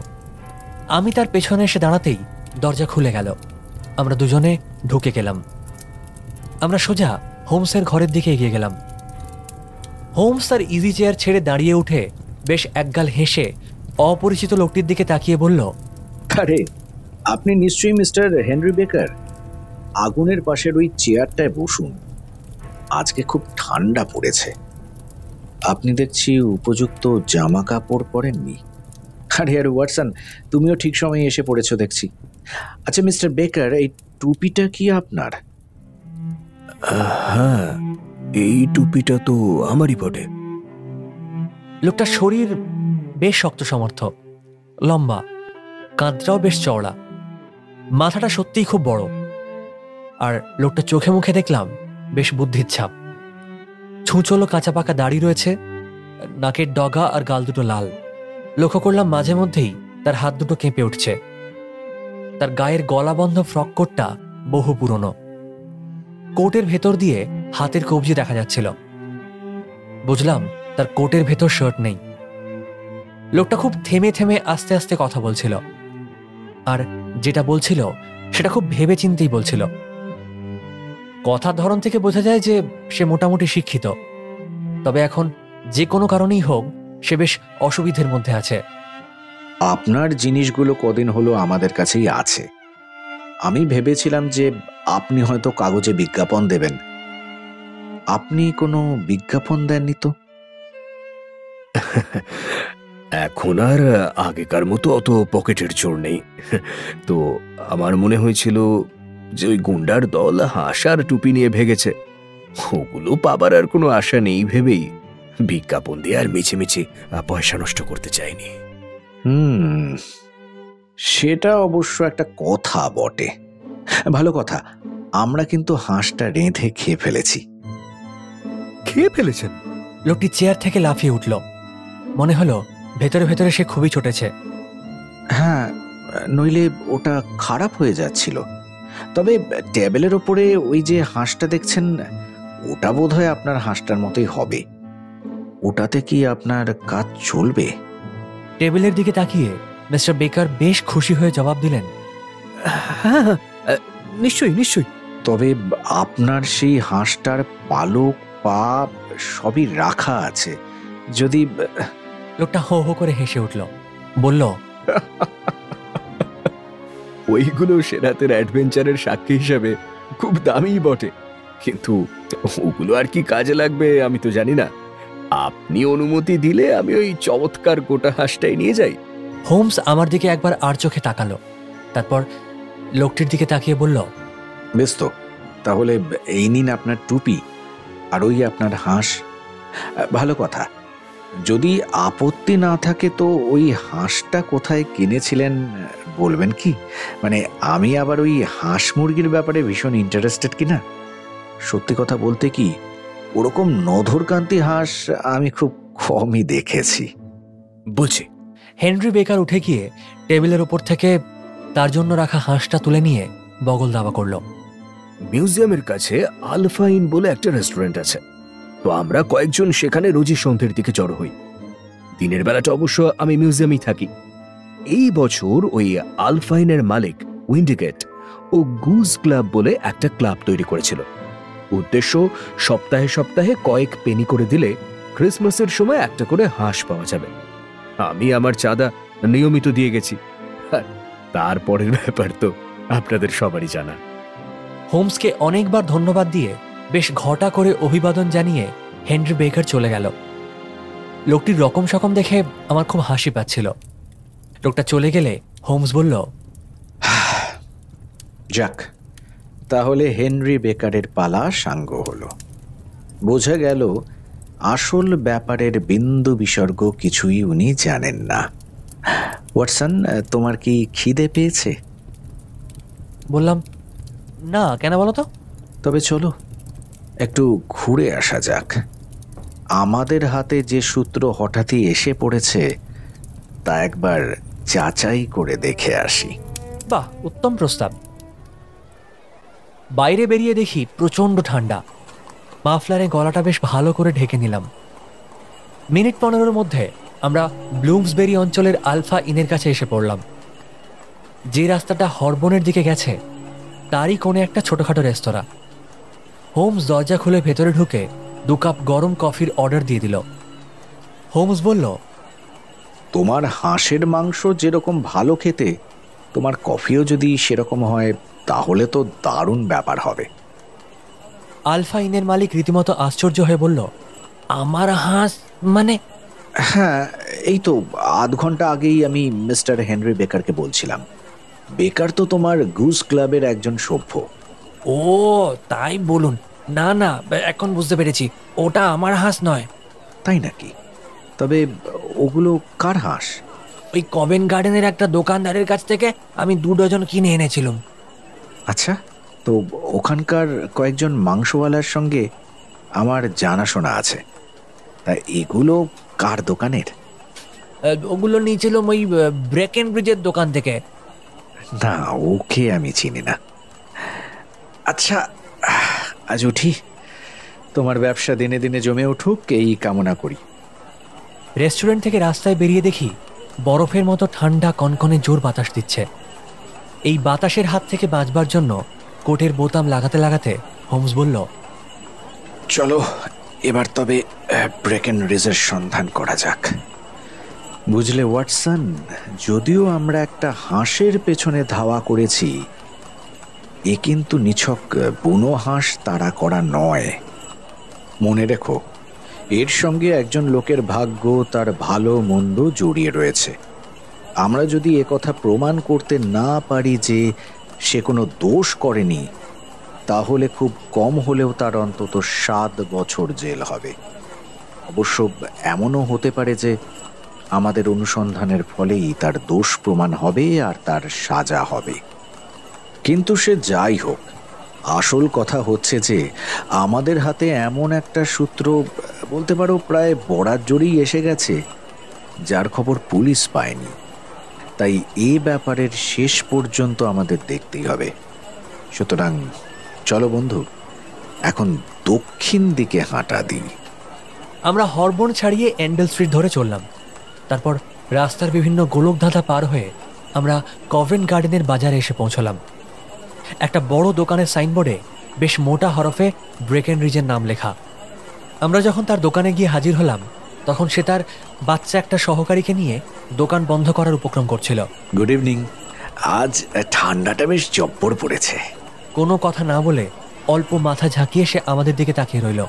আমি তার পেছনে এসে দাঁড়াতেই দরজা খুলে গেল। আমরা দুজনে ঢুকে গেলাম। আমরা সোজা হোমসের ঘরের দিকে এগিয়ে গেলাম। হোমস তার ইজি চেয়ার ছেড়ে দাঁড়িয়ে উঠে বেশ একগাল হেসে অপরিচিত লোকটির দিকে তাকিয়ে বলল, আরে, আপনি নিশ্চয়ই মিস্টার হেনরি বেকার। আগুনের পাশের ওই চেয়ারটায় বসুন, আজকে খুব ঠান্ডা পড়েছে। আপনি দেখছি উপযুক্ত জামা কাপড় পরেননি। আরে আর ওয়াটসন, তুমিও ঠিক সময়ে এসে পড়েছো দেখছি। আচ্ছা মিস্টার বেকার, এই টুপিটা কি আপনার? হ্যাঁ, এই টুপিটা তো আমারই বটে। লোকটার শরীর বেশ শক্ত সমর্থ, লম্বা, কাঁধটাও বেশ চওড়া, মাথাটা সত্যিই খুব বড়। আর লোকটা চোখে মুখে দেখলাম বেশ বুদ্ধির ছাপ। ছুঁচলো কাঁচা পাকা দাড়ি রয়েছে, নাকের ডগা আর গাল দুটো লাল। লক্ষ্য করলাম মাঝে মধ্যেই তার হাত দুটো কেঁপে উঠছে। তার গায়ের গলাবন্ধ ফ্রক কোটটা বহু পুরনো। কোটের ভেতর দিয়ে হাতের কবজি দেখা যাচ্ছিল। বুঝলাম তার কোটের ভেতর শার্ট নেই। লোকটা খুব থেমে থেমে আস্তে আস্তে কথা বলছিল, আর যেটা বলছিল সেটা খুব ভেবে চিন্তেই বলছিল। কথার ধরন থেকে বোঝা যায় যে সে মোটামুটি শিক্ষিত, তবে এখন যে কোনো কারণেই হোক সে বেশ অসুবিধের মধ্যে আছে। আপনার জিনিসগুলো কদিন হলো আমাদের কাছেই আছে। আমি ভেবেছিলাম যে আপনি হয়তো কাগজে বিজ্ঞাপন দেবেন। আপনি কোনো বিজ্ঞাপন দেননি তো? এখন আর আগেকার মতো অত পকেটের জোর নেই। তো আমার মনে হয়েছিল যে ওই গুন্ডার দল হাঁস আর টুপি নিয়ে ভেগেছে, ওগুলো পাবার আর কোনো আশা নেই ভেবেই বিজ্ঞাপন দিয়ে আর মিছিমিছি পয়সা নষ্ট করতে চাইনি। সেটা অবশ্য একটা কথা বটে। ভালো কথা, আমরা কিন্তু হাঁসটা রেঁধে খেয়ে ফেলেছি। খেয়ে ফেলেছেন? লোকটি চেয়ার থেকে লাফিয়ে উঠল। মনে হলো ভেতরে ভেতরে সে খুবই চটেছে। হ্যাঁ, নইলে ওটা খারাপ হয়ে যাচ্ছিল। তবে টেবিলের ওপরে ওই যে হাঁসটা দেখছেন, ওটা বোধহয় আপনার হাঁসটার মতোই হবে। ওটাতে কি আপনার কাজ চলবে? টেবিলের দিকে তাকিয়ে মিস্টার বেকার বেশ খুশি হয়ে জবাব দিলেন, হ্যাঁ, নিশ্চয়ই নিশ্চয়ই। তবে আপনার সেই হাঁসটার পালক, পা সবই রাখা আছে। যদি... লোকটা হো হো করে হেসে উঠল, বলল, ওইগুলো সে রাতের অ্যাডভেঞ্চারের সাক্ষী হিসাবে খুব দামিই বটে, কিন্তু ওগুলো আর কি কাজে লাগবে আমি তো জানি না। আপনি অনুমতি দিলে আমি ওই চমৎকার গোটা হাঁসটাই নিয়ে যাই। হোমস আমার দিকে একবার আর চোখে তাকালো, তারপর লোকটির দিকে তাকিয়ে বলল, বেশ তো, তাহলে এই নিন আপনার টুপি আর ওই আপনার হাঁস। ভালো কথা, যদি আপত্তি না থাকে তো ওই হাঁসটা কোথায় কিনেছিলেন বলবেন কি? মানে আমি আবার ওই হাঁস মুরগির ব্যাপারে ভীষণ ইন্টারেস্টেড কিনা। সত্যি কথা বলতে কি, ওরকম নধরকান্তি হাঁস আমি খুব কমই দেখেছি। বলছি। হেনরি বেকার উঠে গিয়ে টেবিলের উপর থেকে তার জন্য রাখা হাঁসটা তুলে নিয়ে বগল দাবা করল। মিউজিয়ামের কাছে আলফা ইন বলে একটা রেস্টুরেন্ট আছে, তো আমরা কয়েকজন সেখানে রোজই সন্ধ্যের দিকে জড়ো হই। দিনের বেলাটা অবশ্য আমি মিউজিয়ামেই থাকি। এই বছর ওই আলফা ইনের মালিক উইন্ডিগেট ও গুজ ক্লাব বলে একটা ক্লাব তৈরি করেছিল। উদ্দেশ্য, সপ্তাহে সপ্তাহে কয়েক পেনি করে দিলে ক্রিসমাসের সময় একটা করে হাঁস পাওয়া যাবে। আমি আমার চাঁদা নিয়মিত দিয়ে গেছি। তারপরের ব্যাপার তো আপনাদের সবারই জানা। হোমসকে অনেকবার ধন্যবাদ দিয়ে বেশ ঘটা করে অভিবাদন জানিয়ে হেনরি বেকার চলে গেল। লোকটির রকম সকম দেখে আমার খুব হাসি পাচ্ছিল। লোকটা চলে গেলে হোমস বলল, যাক, তাহলে হেনরি বেকারের পালা সাঙ্গ হলো। বোঝা গেল আসল ব্যাপারের বিন্দু বিসর্গ কিছুই উনি জানেন না। ওয়াটসন, তোমার কি খিদে পেয়েছে? বললাম, না, কেন বলো তো? তবে চলো একটু ঘুরে আসা যাক। আমাদের হাতে যে সূত্র হঠাৎই এসে পড়েছে তা একবার যাচাই করে দেখে আসি। বাহ, উত্তম প্রস্তাব। বাইরে বেরিয়ে দেখি প্রচণ্ড ঠান্ডা। মাফলারে গলাটা বেশ ভালো করে ঢেকে নিলাম। মিনিট 15-এর মধ্যে আমরা ব্লুমসবেরি অঞ্চলের আলফা ইনের কাছে এসে পড়লাম। যে রাস্তাটা হরবনের দিকে গেছে তারই কোণে একটা ছোটখাটো রেস্তোরাঁ। হোমস দরজা খুলে ভেতরে ঢুকে 2 কাপ গরম কফির অর্ডার দিয়ে দিল। হোমস বলল, তোমার হাঁসের মাংস যেরকম ভালো খেতে, তোমার কফিও যদি সেরকম হয় তাহলে তো দারুণ ব্যাপার হবে। আলফা ইনের মালিক রীতিমতো আশ্চর্য হয়ে বলল, আমার হাঁস মানে? হ্যাঁ, এই তো আধ ঘন্টা আগেই আমি মিস্টার হেনরি বেকারকে বলছিলাম। বেকার তো তোমার গুজ ক্লাবের একজন সভ্য। ও তাই বলুন। না না, এখন বুঝতে পেরেছি, ওটা আমার হাঁস নয়। তাই নাকি? তবে ওগুলো কার হাঁস? ওই কভেন্ট গার্ডেনের একটা দোকানদারের কাছ থেকে আমি 2 ডজন কিনে এনেছিলাম। আচ্ছা, তো ওখানকার কয়েকজন মাংসওয়ালার সঙ্গে আমার জানাশোনা আছে। তা এগুলো কার দোকানের? ওগুলো নিয়েছিলাম ওই ব্রেকেন ব্রিজের দোকান থেকে। না, ওকে আমি চিনি না। আচ্ছা, আজ উঠি। তোমার ব্যবসা দিনে দিনে জমে উঠুক এই কামনা করি। রেস্টুরেন্ট থেকে রাস্তায় বেরিয়ে দেখি বরফের মতো ঠান্ডা কনকনে জোর বাতাস দিচ্ছে। এই বাতাসের হাত থেকে বাঁচবার জন্য কোটের বোতাম লাগাতে লাগাতে হোমস বলল, চলো এবার তবে ব্রেকেন রিজের সন্ধান করা যাক। বুঝলে ওয়াটসন, যদিও আমরা একটা হাঁসের পেছনে ধাওয়া করেছি, এ কিন্তু নিছক বুনো হাঁস তাড়া করা নয়। মনে রেখো, এর সঙ্গে একজন লোকের ভাগ্য, তার ভালো মন্দ জড়িয়ে রয়েছে। আমরা যদি একথা প্রমাণ করতে না পারি যে সে কোনো দোষ করেনি, তাহলে খুব কম হলেও তার অন্তত 7 বছর জেল হবে। অবশ্য এমনও হতে পারে যে আমাদের অনুসন্ধানের ফলেই তার দোষ প্রমাণ হবে আর তার সাজা হবে। কিন্তু সে যাই হোক, আসল কথা হচ্ছে যে আমাদের হাতে এমন একটা সূত্র, বলতে পারো প্রায় বরাত জোরেই এসে গেছে, যার খবর পুলিশ পায়নি। তাই এ ব্যাপারের শেষ পর্যন্ত আমাদের দেখতেই হবে। সুতরাং চলো বন্ধু, এখন দক্ষিণ দিকে হাঁটা দিই। আমরা হরবোন ছাড়িয়ে অ্যান্ডেল স্ট্রিট ধরে চললাম। তারপর রাস্তার বিভিন্ন গোলকধাঁধা পার হয়ে আমরা কভেন্ট গার্ডেনের বাজারে এসে পৌঁছলাম। একটা বড় দোকানের সাইনবোর্ডে বেশ মোটা হরফে ব্রেকেন রিজের নাম লেখা। আমরা যখন তার দোকানে গিয়ে হাজির হলাম, তখন সে তার বাচ্চা একটা সহকারীকে নিয়ে দোকান বন্ধ করার উপক্রম করছিল। Good evening. আজ ঠান্ডাটা বেশ জব্বর পড়েছে। কোনো কথা না বলে অল্প মাথা ঝাঁকিয়ে সে আমাদের দিকে তাকিয়ে রইল।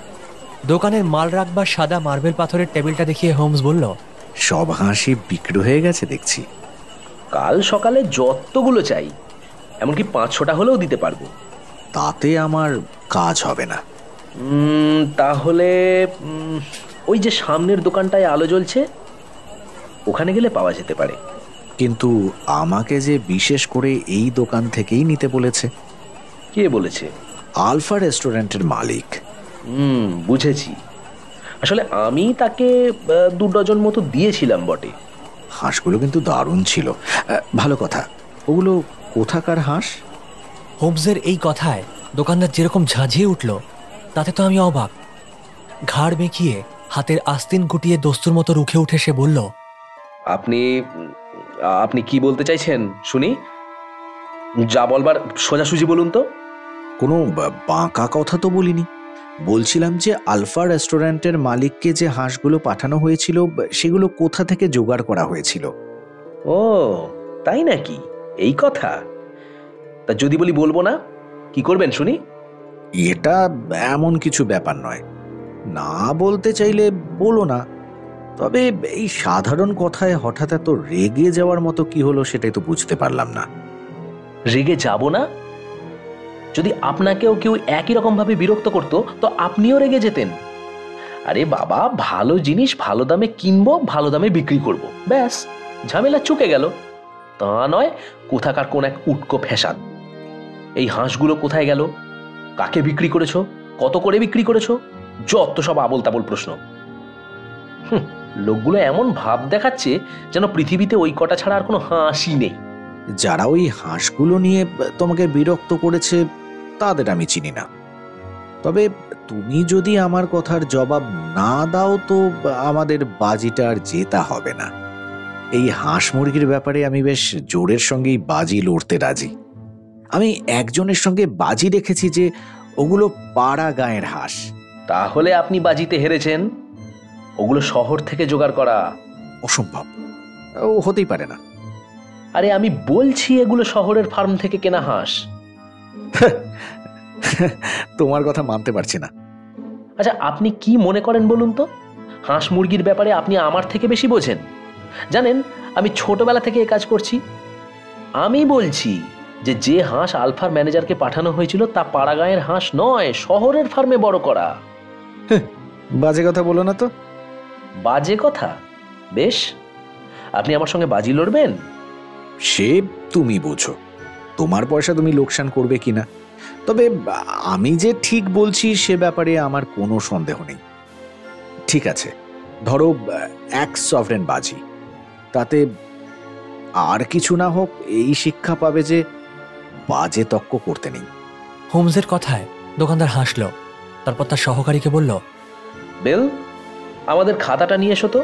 দোকানের মাল রাখবার সাদা মার্বেল পাথরের টেবিলটা দেখিয়ে হোমস বলল, সব হাঁসি বিক্রি হয়ে গেছে দেখছি। কাল সকালে যতগুলো চাই, এমনকি 5-6টা হলেও দিতে পারবো। তাতে আমার কাজ হবে না। তাহলে ওই যে সামনের দোকানটায় আলো জ্বলছে, ওখানে গেলে পাওয়া যেতে পারে। কিন্তু আমাকে যে বিশেষ করে এই দোকান থেকেই নিতে বলেছে। কে বলেছে? আলফা রেস্টুরেন্টের মালিক। বুঝেছি। আসলে আমি তাকে 2 ডজন মতো দিয়েছিলাম বটে। হাঁসগুলো কিন্তু দারুণ ছিল। ভালো কথা, ওগুলো কোথাকার হাঁস? হোমসের এই কথায় দোকানদার যেরকম ঝাঁঝিয়ে উঠল, তাতে তো আমি অবাক। ঘাড় বেঁকিয়ে হাতের আস্তিন গুটিয়ে দস্তুর মতো রুখে উঠে সে বলল, আপনি কি বলতে চাইছেন শুনি? যা বলবার সোজাসুজি বলুন তো। কোনো বাঁকা কথা তো বলিনি। বলছিলাম যে আলফা রেস্টুরেন্টের মালিককে যে হাঁসগুলো পাঠানো হয়েছিল, সেগুলো কোথা থেকে জোগাড় করা হয়েছিল। ও তাই নাকি? এই কথা? তা যদি বলি বলবো না, কি করবেন শুনি? এটা এমন কিছু ব্যাপার নয়, না বলতে চাইলে বলো না। তবে এই সাধারণ কথায় হঠাৎ এত রেগে যাওয়ার মতো কি হলো সেটাই তো বুঝতে পারলাম না। রেগে যাব না? যদি আপনাকেও কেউ একই রকম ভাবে বিরক্ত করতো, তো আপনিও রেগে যেতেন। আরে বাবা, ভালো জিনিস ভালো দামে কিনবো, ভালো দামে বিক্রি করব, ব্যাস, ঝামেলা চুকে গেল। তা নয় কোথাকার কোন এক উটকো ফ্যাসাদ। এই হাঁসগুলো কোথায় গেল, কাকে বিক্রি করেছো, কত করে বিক্রি করেছো, যত সব আবোল তাবোল প্রশ্ন। লোকগুলো এমন ভাব দেখাচ্ছে যেন পৃথিবীতে ওই কটা ছাড়া আর কোনো হাঁসই নেই। যারা ওই হাঁসগুলো নিয়ে তোমাকে বিরক্ত করেছে তাদের আমি চিনি না। তবে তুমি যদি আমার কথার জবাব না দাও, তো আমাদের বাজিটা আর জেতা হবে না। এই হাঁস মুরগির ব্যাপারে আমি বেশ জোরের সঙ্গেই বাজি লড়তে রাজি। আমি একজনের সঙ্গে বাজি রেখেছি যে ওগুলো পাড়া গাঁয়ের হাঁস। তাহলে আপনি বাজিতে হেরেছেন। ওগুলো শহর থেকে জোগাড় করা। অসম্ভব, ও হতেই পারে না। আরে আমি বলছি এগুলো শহরের ফার্ম থেকে কেনা হাঁস। তোমার কথা মানতে পারছি না। আচ্ছা, আপনি কি মনে করেন বলুন তো? হাঁস মুরগির ব্যাপারে আপনি আমার থেকে বেশি বোঝেন। জানেন, আমি ছোটবেলা থেকে এ কাজ করছি। আমি বলছি যে হাঁস আলফার ম্যানেজারকে পাঠানো হয়েছিল তা পাড়াগাঁয়ের হাঁস নয়, শহরের ফার্মে বড় করা। বাজে কথা বলো না তো। বাজে কথা? বেশ, আপনি আমার সঙ্গে বাজি লড়বেন? সে তুমি বোঝো, তোমার পয়সা তুমি লোকসান করবে কিনা। তবে আমি যে ঠিক বলছি সে ব্যাপারে আমার কোনো সন্দেহ নেই। ঠিক আছে, ধরো 1 সভরেন বাজি, তাতে আর কিছু না হোক এই শিক্ষা পাবে যে বাজে তক্ক করতে নেই। হোমসের কথায় দোকানদার হাসলো, তারপর তার সহকারীকে বলল, বেল, আমাদের খাতাটা নিয়ে এসো তো।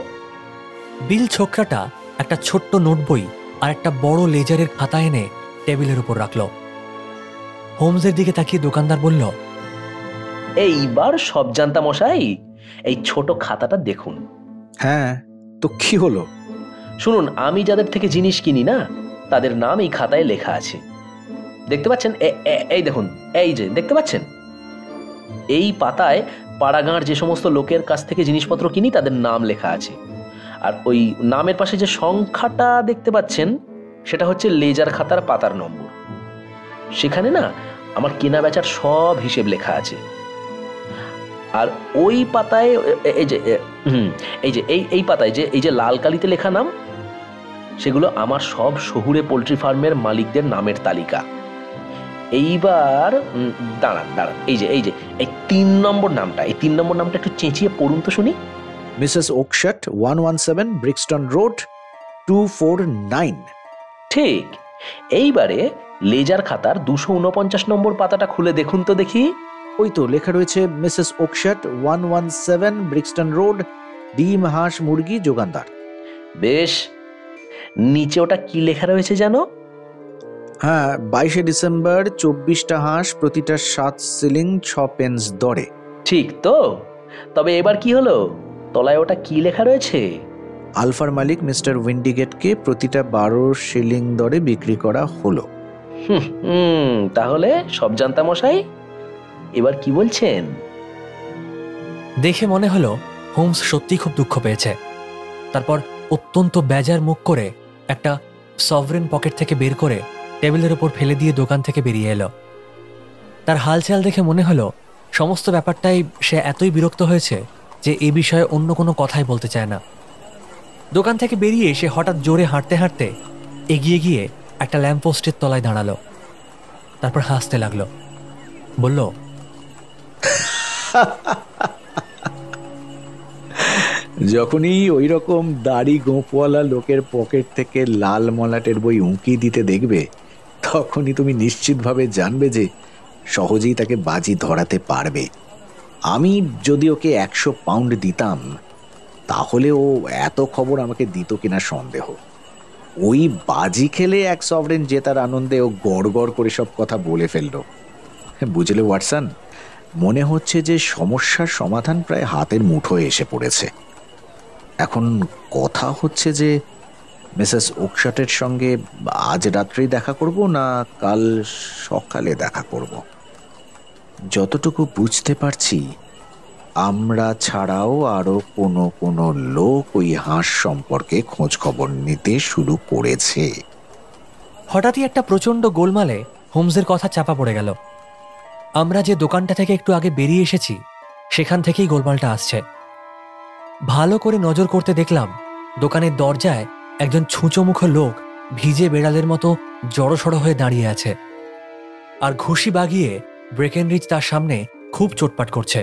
বিল ছোকরাটা একটা ছোট্ট নোটবই আর একটা বড় লেজারের খাতা এনে টেবিলের উপর রাখলো। হোমসের দিকে তাকিয়ে দোকানদার বলল, এইবার সব জানতা মশাই, এই ছোট খাতাটা দেখুন। হ্যাঁ, তো কি হলো? শুনুন, আমি যাদের থেকে জিনিস কিনি না, তাদের নাম এই খাতায় লেখা আছে। দেখতে পাচ্ছেন? এই দেখুন, এই যে দেখতে পাচ্ছেন, এই পাতায় পাড়াগাঁর যে সমস্ত লোকের কাছ থেকে জিনিসপত্র কিনি তাদের নাম লেখা আছে। আর ওই নামের পাশে যে সংখ্যাটা দেখতে পাচ্ছেন, সেটা হচ্ছে লেজার খাতার পাতার নম্বর। সেখানে না আমার কেনা বেচার সব হিসেব লেখা আছে। আর ওই পাতায় এই পাতায় এই যে লাল কালিতে লেখা নাম, সেগুলো আমার সব শহুরে পোল্ট্রি ফার্মের মালিকদের নামের তালিকা। এইবার দাঁড়ান, এই যে এই 3 নম্বর নামটা, এই 3 নম্বর নামটা একটু চেঁচিয়ে পড়ুন তো শুনি। Mrs Oakshott, 117 Brixton Road, 249। ঠিক। এইবারে লেজার খাতার 249 নম্বর পাতাটা খুলে দেখুন তো দেখি। ওই তো লেখা রয়েছে মিসেস ওকশাট, 117 ব্রিক্সটন রোড, ডিম হাঁস মুরগি যোগানদার। বেশ, নিচে ওটা কি লেখা রয়েছে জানো? হ্যাঁ, 22 ডিসেম্বর 24টা হাঁস, প্রতিটা 7 শিলিং 6 পেন্স দরে। ঠিক তো? তবে এবার কি হলো? তলায় ওটা কি লেখা রয়েছে? আলফার মালিক মিস্টার উইন্ডিগেটকে প্রতিটা 12 শিলিং দরে বিক্রি করা হলো। তাহলে সব জানতা মশাই, এবার কি বলছেন? দেখে মনে হলো হোমস সত্যি খুব দুঃখ পেয়েছে। তারপর অত্যন্ত বেজার মুখ করে একটা সভরেন পকেট থেকে বের করে টেবিলের উপর ফেলে দিয়ে দোকান থেকে বেরিয়ে এলো। তার হালচাল দেখে মনে হলো সমস্ত ব্যাপারটাই সে এতই বিরক্ত হয়েছে যে এই বিষয়ে অন্য কোনো কথাই বলতে চায় না। দোকান থেকে বেরিয়ে সে হঠাৎ জোরে হাঁটতে হাঁটতে এগিয়ে গিয়ে একটা ল্যাম্পপোস্টের তলায় দাঁড়ালো। তারপর হাসতে লাগলো, বলল, যখনই ওই রকম দাড়ি গোঁপওয়ালা লোকের পকেট থেকে লাল মলাটের বই উঁকি দিতে দেখবে, তখনই তুমি নিশ্চিতভাবে জানবে যে সহজেই তাকে বাজি ধরাতে পারবে। আমি যদি ওকে 100 পাউন্ড দিতাম, তাহলে ও এত খবর আমাকে দিত কিনা সন্দেহ। ওই বাজি খেলে 1 সভরেন জেতার আনন্দে ও গড় গড় করে সব কথা বলে ফেলল। বুঝলে ওয়াটসন, মনে হচ্ছে যে সমস্যার সমাধান প্রায় হাতের মুঠোয় এসে পড়েছে। এখন কথা হচ্ছে যে মিসেস ওকশাটের সঙ্গে আজ রাত্রেই দেখা করব না কাল সকালে দেখা করব। যতটুকু বুঝতে পারছি, আমরা ছাড়াও আরো কোনো লোক ওই হাঁস সম্পর্কে খোঁজ খবর নিতে শুরু করেছে। হঠাৎই একটা প্রচণ্ড গোলমালে হোমসের কথা চাপা পড়ে গেল। আমরা যে দোকানটা থেকে একটু আগে বেরিয়ে এসেছি সেখান থেকেই গোলমালটা আসছে। ভালো করে নজর করতে দেখলাম দোকানের দরজায় একজন ছুঁচোমুখ লোক ভিজে বেড়ালের মতো জড়সড় হয়ে দাঁড়িয়ে আছে, আর ঘুষি বাগিয়ে ব্রেকেনরিজ তার সামনে খুব চোটপাট করছে।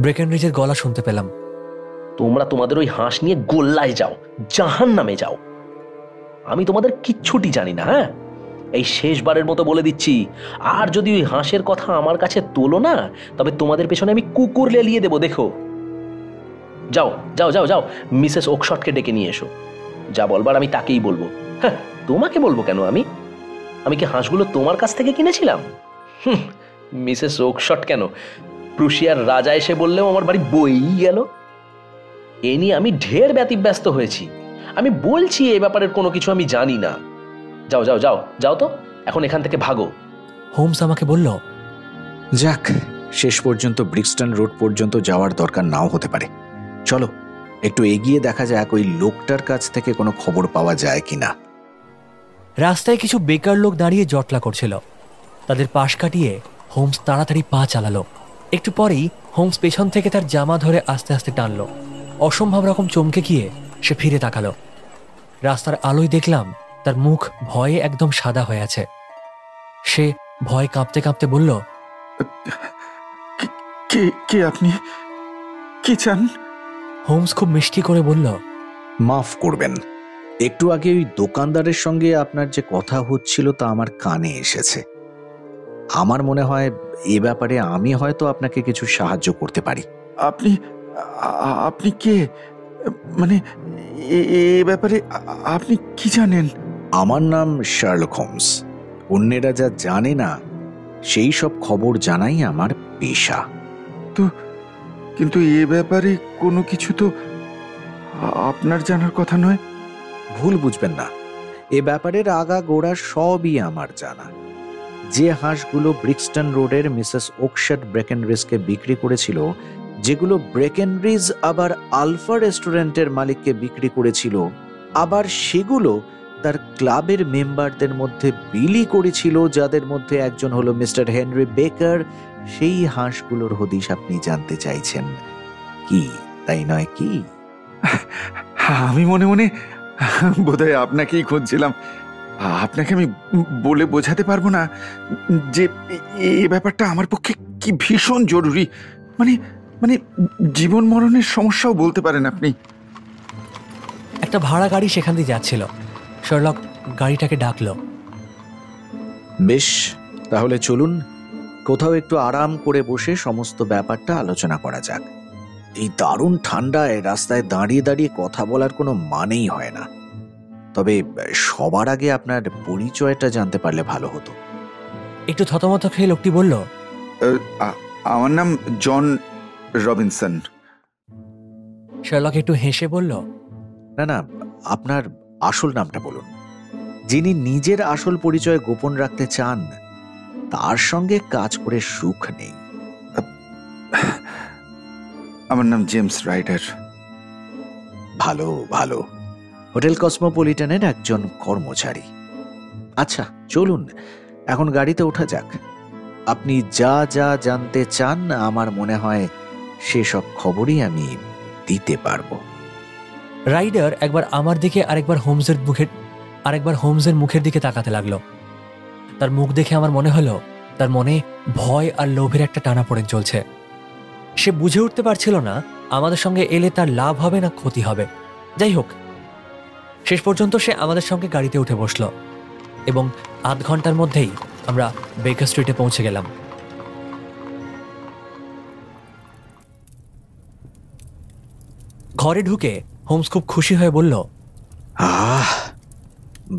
ব্রেকেনরিজের গলা শুনতে পেলাম, তোমরা তোমাদের ওই হাঁস নিয়ে গোল্লায় যাও, জাহান্নামে যাও। আমি তোমাদের কিচ্ছুটি জানি না। হ্যাঁ, এই শেষবারের মতো বলে দিচ্ছি, আর যদি ওই হাঁসের কথা আমার কাছে তোলো না, তবে তোমাদের পেছনে আমি কুকুর লেলিয়ে দেবো। দেখো, যাও যাও যাও যাও, মিসেস ওকশটকে ডেকে নিয়ে এসো। যা বলবার আমি তাকেই বলবো। হ্যাঁ, তোমাকে বলবো কেন? আমি কি হাঁসগুলো তোমার কাছ থেকে কিনেছিলাম? মিসেস ওকশট কেন, প্রুশিয়ার রাজা এসে বললেও আমার বাড়ি বই গেল। এ নিয়ে আমি ঢের ব্যতিব্যস্ত হয়েছি। আমি বলছি এই ব্যাপারের কোনো কিছু আমি জানি না। যাও যাও যাও যাও তো, এখন এখান থেকে ভাগো। হোমস আমাকে বলল, যাক, শেষ পর্যন্ত ব্রিক্সটন রোড পর্যন্ত যাওয়ার দরকার নাও হতে পারে। চলো একটু এগিয়ে দেখা যাক ওই লোকটার কাছ থেকে কোনো খবর পাওয়া যায় কিনা। রাস্তায় কিছু বেকার লোক দাঁড়িয়ে জটলা করছিল। তাদের পাশ কাটিয়ে হোমস তাড়াতাড়ি পা চালালো। একটু পরেই হোমস পেছন থেকে তার জামা ধরে আস্তে আস্তে টানলো। অসম্ভব রকম চমকে গিয়ে সে ফিরে তাকালো। রাস্তার আলোয় দেখলাম তার মুখ ভয়ে একদম সাদা হয়ে আছে। সে ভয় কাঁপতে কাঁপতে বলল, কে আপনি? কি চান? হোমস খুব মিষ্টি করে বলল, মাফ করবেন, একটু আগে ওই দোকানদারের সঙ্গে আপনার যে কথা হচ্ছিল তা আমার কানে এসেছে। আমার মনে হয় এ ব্যাপারে আমি হয়তো আপনাকে কিছু সাহায্য করতে পারি। আপনি কে? মানে এ ব্যাপারে আপনি কি জানেন? আমার নাম শার্লক হোমস। অন্যেরা যা জানে না সেই সব খবর জানাই আমার পেশা। কিন্তু এ ব্যাপারে কোনো কিছু তো আপনার জানার কথা নয়। ভুল বুঝবেন না, এ ব্যাপারের আগা গোড়া সবই আমার জানা। যে হাঁসগুলো ব্রিক্সটন রোডের মিসেস ওকশাট ব্রেকেনরিজকে বিক্রি করেছিল, যেগুলো ব্রেকেনরিজ আবার আলফা রেস্টুরেন্টের মালিককে বিক্রি করেছিল, আবার সেগুলো তার ক্লাবের মেম্বারদের মধ্যে বিলি করেছিল, যাদের মধ্যে একজন হলো মিস্টার হেনরি বেকার, সেই হাঁসগুলোর হদিশ আপনি জানতে চাইছেন কি, তাই নয় কি? আমি মনে মনে বোধহয় আপনাকেই খুঁজছিলাম। আপনাকে আমি বলে বোঝাতে পারবো না যে এই ব্যাপারটা আমার পক্ষে কি ভীষণ জরুরি। মানে জীবন মরণের সমস্যাও বলতে পারেন আপনি। একটা ভাড়া গাড়ি সেখান দিয়ে যাচ্ছিল। শার্লক গাড়িটাকে ডাকলো। বেশ, তাহলে চলুন কোথাও একটু আরাম করে বসে সমস্ত ব্যাপারটা আলোচনা করা যাক। এই দারুণ ঠান্ডায় রাস্তায় দাঁড়িয়ে দাঁড়িয়ে কথা বলার কোনো মানেই হয় না। তবে সবার আগে আপনার পরিচয়টা জানতে পারলে ভালো হতো। একটু থতমত খেয়ে লোকটি বলল, আমার নাম জন রবিনসন। শার্লক একটু হেসে বলল, না, আপনার আসল নামটা বলুন। যিনি নিজের আসল পরিচয় গোপন রাখতে চান তার সঙ্গে কাজ করে সুখ নেই। আমার নাম জেমস রাইডার। ভালো, হোটেল কসমোপলিটনের একজন কর্মচারী। আচ্ছা চলুন এখন গাড়িতে ওঠা যাক। আপনি যা যা জানতে চান আমার মনে হয় সেসব খবরই আমি দিতে পারবো। রাইডার একবার আমার দিকে আরেকবার হোমসের মুখের দিকে তাকাতে লাগলো। তার মুখ দেখে আমার মনে হলো তার মনে ভয় আর লোভের একটা টানাপোড়েন চলছে। সে বুঝে উঠতে পারছিল না আমাদের সঙ্গে এলে তার লাভ হবে না ক্ষতি হবে। যাই হোক, শেষ পর্যন্ত সে আমাদের সঙ্গে গাড়িতে উঠে বসলো এবং আধ ঘন্টার মধ্যেই আমরা বেকার স্ট্রিটে পৌঁছে গেলাম। ঘরে ঢুকে হোমস খুব খুশি হয়ে বলল,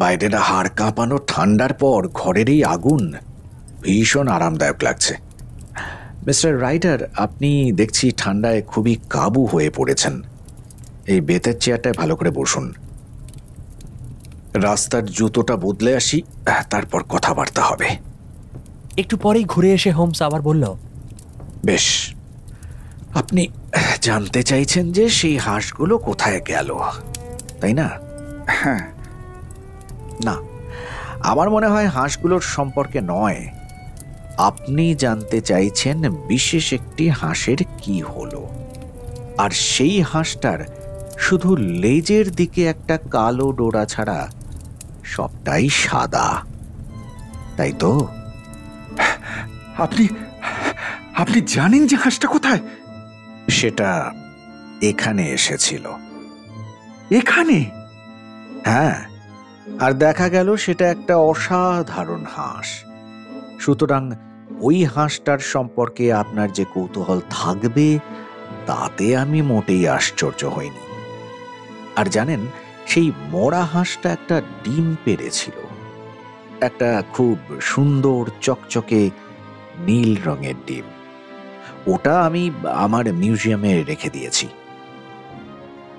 বাইরের হাড় কাঁপানো ঠান্ডার পর ঘরের এই আগুন ভীষণ আরামদায়ক লাগছে। মিস্টার রাইডার, আপনি দেখছি ঠান্ডায় খুবই কাবু হয়ে পড়েছেন। এই বেতের চেয়ারটায় ভালো করে বসুন। রাস্তার জুতোটা বদলে আসি, তারপর কথাবার্তা হবে। একটু পরেই ঘুরে এসে হোমস আবার বলল, বেশ, আপনি জানতে চাইছেন যে সেই হাঁসগুলো কোথায় গেল, তাই না? হ্যাঁ। না, আমার মনে হয় হাঁসগুলোর সম্পর্কে নয়, আপনি জানতে চাইছেন বিশেষ একটি হাঁসের কি হলো। আর সেই হাঁসটার শুধু লেজের দিকে একটা কালো ডোরা ছাড়া সবটাই সাদা, তাই তো? আপনি জানেন যে হাঁসটা কোথায়? সেটা এখানে এসেছিল। এখানে? হ্যাঁ, আর দেখা গেল সেটা একটা অসাধারণ হাঁস। সুতরাং ওই হাঁসটার সম্পর্কে আপনার যে কৌতূহল থাকবে তাতে আমি মোটেই আশ্চর্য হইনি। আর জানেন, সেই মরা হাঁসটা একটা ডিম পেড়েছিল, একটা খুব সুন্দর চকচকে নীল রঙের ডিম। ওটা আমি আমার মিউজিয়ামে রেখে দিয়েছি।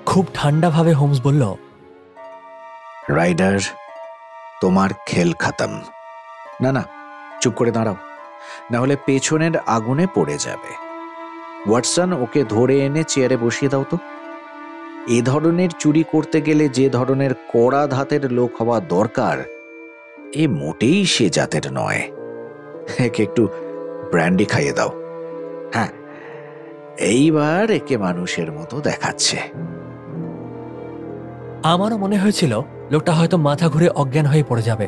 খুব ঠান্ডাভাবে হোমস বলল, রাইডার, তোমার খেল খতম। না, চুপ করে দাঁড়াও। না হলে পেছনের আগুনে পড়ে যাবে। ওয়াটসন, ওকে ধরে এনে চেয়ারে বসিয়ে দাও তো। এ ধরনের চুরি করতে গেলে যে ধরনের কড়া ধাতের লোক হওয়া দরকার, এ মোটেই সে জাতের নয়। একে একটু ব্র্যান্ডি খাইয়ে দাও। হ্যাঁ, এইবার একে মানুষের মতো দেখাচ্ছে। আমারও মনে হয়েছিল লোকটা হয়তো মাথা ঘুরে অজ্ঞান হয়ে পড়ে যাবে।